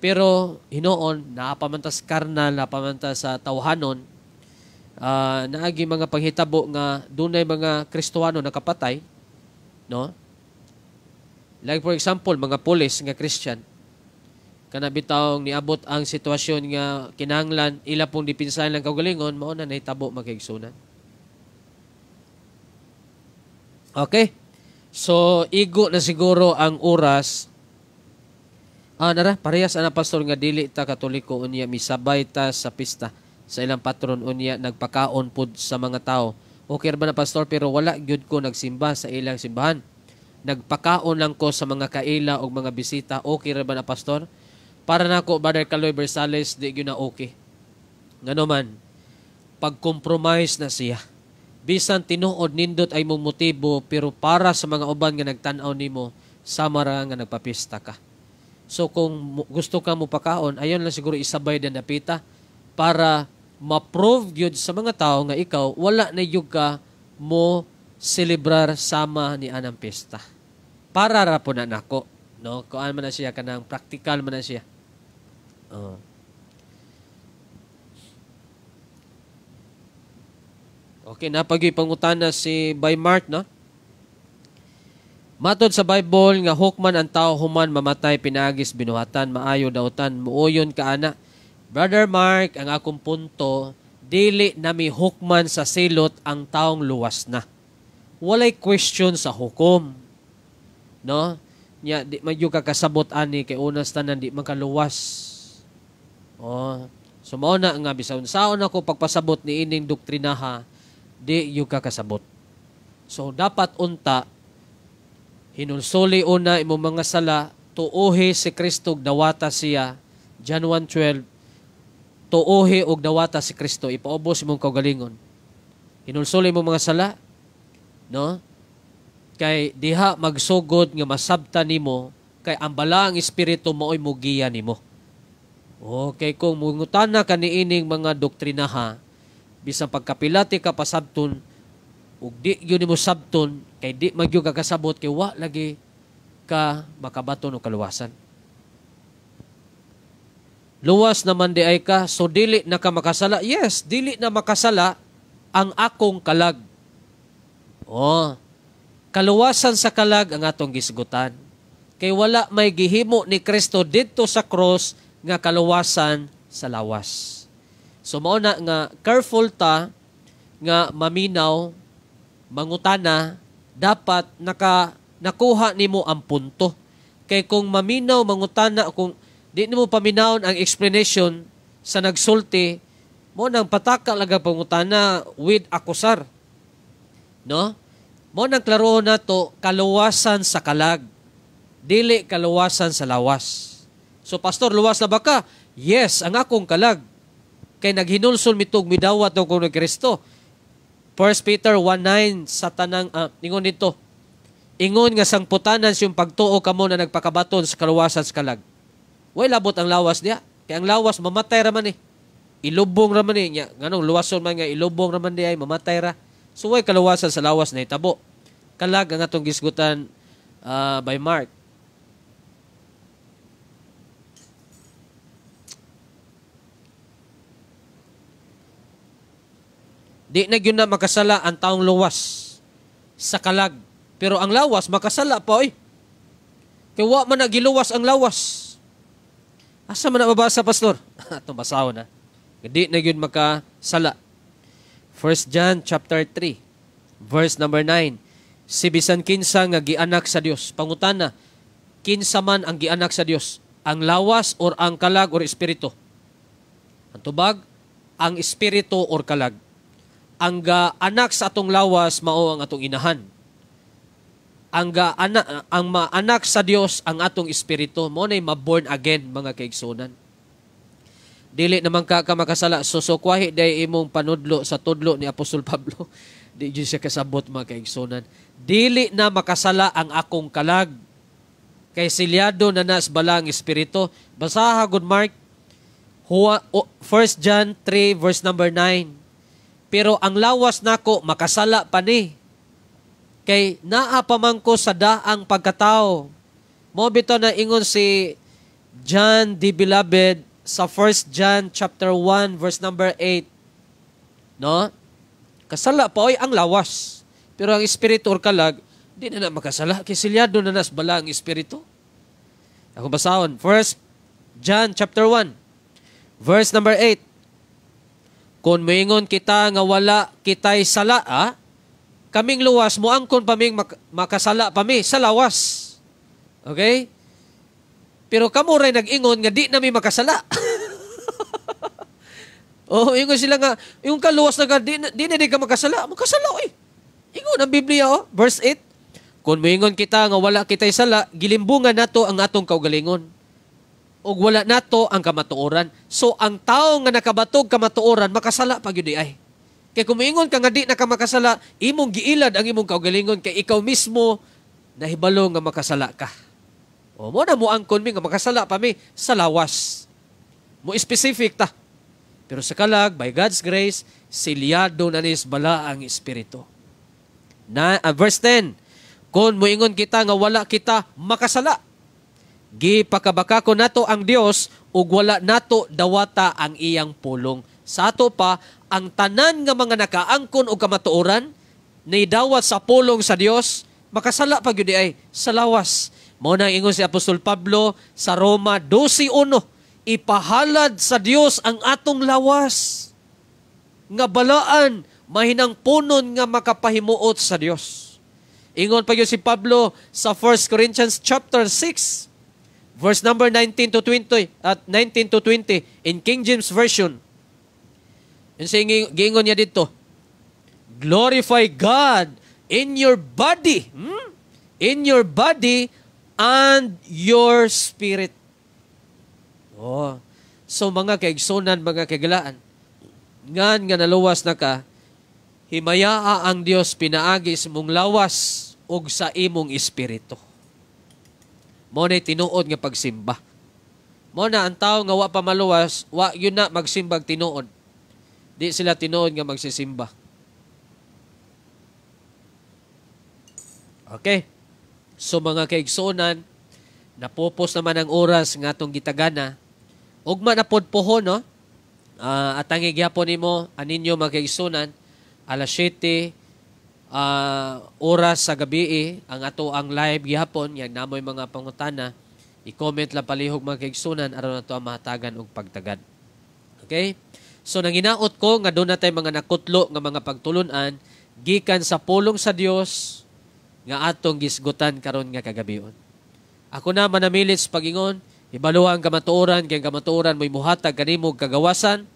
Pero hinoon naapamantas karnal, naapamantas sa tawhanon, naagi mga panghitabo nga dunay mga Kristohano nakapatay, no? Like for example, mga pulis nga Christian, kana bitawng niabot ang sitwasyon nga kinahanglan ila pong dipinsahan lang kaugalingon, mao na nahitabo magkaigsunan. Okay? So, igo na siguro ang oras. Nara, parehas ana pastor nga dili ta Katoliko unya misabay ta sa pista sa ilang patron unya nagpakaon pud sa mga tao. Okay ba na pastor pero wala gyud ko nagsimba sa ilang simbahan. Nagpakaon lang ko sa mga kaila o mga bisita. Okay ba na pastor? Para nako Brother Caloy Bersales di gyud na okay. Ngano man pag-compromise na siya. Bisan tinuod nindot ay mong motibo pero para sa mga uban nga nagtan-aw nimo sama ra nga nagpapista ka. So kung gusto ka mo pakaon, ayon lang siguro isabay din napita para ma-prove yun sa mga tao nga ikaw wala na yun ka mo celebrar sama ni anang pesta. Para ra po na nako, no? Kuan man na siya kanang practical man na siya. Okay, napagi pangutana si by Mark, no? Matod sa Bible nga hukman ang tao human mamatay pinaagis binuhatan maayo dautan muuyon ka ana. Brother Mark, ang akong punto, dili nami hukman sa silot ang taong luwas na. Walay question sa hukom. No? Nya di man yung kakasabot ani kay unas tanan di man kaluwas. So mao na nga bisan saon ako pagpasabot ni ining doktrinaha, di yung kakasabot. So dapat unta hinulsoli una imo mga sala, tuohi si Kristo dawata siya. John 1:12. Tuohi og dawata si Kristo, ipaubos imong kaugalingon. Hinulsoli imo mga sala, no? Kay diha magsugod nga masabta nimo, kay ang balaang espiritu mao'y mugiya nimo. Okay, kung mungutana ka niining mga doktrinaha, bisan pagkapilati ka pasabton, ug di yun mo sabton, kay di magyug kakasabot, kay wa lagi ka makabaton o kaluwasan. Luwas naman di ay ka, so dili na ka makasala. Yes, dili na makasala ang akong kalag. Kaluwasan sa kalag ang atong gisgutan. Kay wala may gihimo ni Kristo dito sa cross nga kaluwasan sa lawas. So mao na nga careful ta nga maminaw, mangutana, dapat nakuha nimo ang punto. Kay kung maminaw, mangutana, kung di nimo paminawon ang explanation sa nagsulti, mo nang pataka laga pangutana with akusar. No? Mo nang klaro nato kaluwasan sa kalag, dili kaluwasan sa lawas. So pastor, luwas na ba ka? Yes, ang akong kalag kay naghinulsol mitog midawat ko ni Kristo. 1 Peter 1:9 sa tanang ingon dito. Ingon nga sangputanan siyang pagtuo kamo na nagpakabaton sa kaluwasan sa kalag. Way labot ang lawas diya. Kaya ang lawas mamatay ra man eh. Ilubong ra man niya. Nganong luwason man nga ilubong ra man di ay mamatay ra. So way kaluwasan sa lawas na itabo. Kalag ang atong gisgutan by Mark. Di na gyud na makasala ang taong luwas sa kalag. Pero ang lawas makasala pa oy. Kaya wa man nagiluwas ang lawas. Asa man na mabasa, pastor? Atong basahon na. Di na gyud makasala. 1 John chapter 3 verse number 9. Si bisan kinsa nga gianak sa Dios. Pangutana, kinsa man ang gianak sa Dios? Ang lawas or ang kalag or espiritu? Ang tubag, ang espiritu or kalag. Ang anak sa atong lawas mao ang atong inahan. Ang maanak sa Dios ang atong espiritu. Mo nay ma-born again, mga kaigsunan. Dili naman ka makasala. Susukwahi day imong panudlo sa tudlo ni Apostol Pablo. Di siya kasabot, mga kaigsunan. Dili na makasala ang akong kalag. Kay silyado na nas balang espiritu. Basaha good Mark. 1 John 3 verse number 9. Pero ang lawas nako makasala pa ni. Kay naa pa man ko sa daang pagkatao. Mo bitaw na ingon si John the Beloved sa 1 John chapter 1 verse number 8. No? Kasala pa oy ang lawas. Pero ang espiritu or kalag, di na makasala. Kay silyado na nas bala ang espiritu. Ako basahon. 1 John chapter 1 verse number 8. Kung moingon kita nga wala kitay sala, kaming luwas mo angkon paming makasala pami sa lawas. Okay? Pero kamo ray nag-ingon nga di nami makasala. Ingon sila nga yung kaluwas na di na ka makasala. Makasala oy. Ingon ang Biblia verse 8. Kung moingon kita nga wala kitay sala, gilimbungan nato ang atong kaugalingon. Og wala nato ang kamatuoran. So ang tao nga nakabatog kamatuoran makasala pa gyud ay. Kaya kung moingon ka nga di na ka makasala, imong giilad ang imong kaugalingon kay ikaw mismo nahibalo nga makasala ka. Mo na mo angkon mi nga makasala pa mi sa lawas. Mo specific ta. Pero sa kalag, by God's grace, silyado na nis bala ang espiritu. Verse 10, kung moingon kita nga wala kita makasala, gipakabaka ko nato ang Dios ug wala nato dawata ang iyang pulong. Sa ato pa, ang tanan nga mga nakaangkon o kamatuoran, naidawat sa pulong sa Dios, makasala pa gyud ay sa lawas. Mao nang ingon si Apostol Pablo sa Roma 12:1, ipahalad sa Dios ang atong lawas nga balaan mahinang punon nga makapahimuot sa Dios. Ingon pa gyud si Pablo sa 1 Corinthians chapter 6 verse number 19 to 20 in King James Version. Giingon niya dito, glorify God in your body, and your spirit. So mga kaigsunan, mga kagalaan, nga naluwas na ka, himayaa ang Dios pinaagi sa mong lawas ug sa imong espiritu. Mo na tinuod nga pagsimba. Mo na ang tao nga wa pa maluwas, wa yun na magsimbag tinuod. Di sila tinuod nga magsisimba. Okay. So mga kaigsunan, napupos naman ang oras nga atong gitagana. Ugma na pod pohon, no? At ang igyapon nimo aninyo mga kaigsunan, alas 7 oras sa gabi ang ato ang live gihapon, yang namoy mga pangutana, i-comment lang palihog mga kaigsunan aron nato ang mahatagan og pagtagad. Okay? So nanginaot ko nga doon natay mga nakutlo nga mga pagtulunan gikan sa pulong sa Dios nga atong gisgutan karon nga kagabion. Ako na manamilit sa pagingon, ibaluha ang kamatuoran kay kamatuoran mo'y muhatag kanimo kagawasan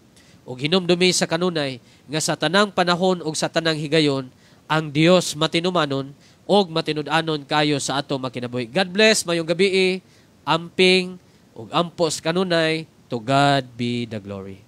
ug hinumdumi sa kanunay nga sa tanang panahon ug sa tanang higayon ang Dios matinumanon og matinud-anon kayo sa ato makinabuhi. God bless, mayong gabi, amping ug ampos kanunay, to God be the glory.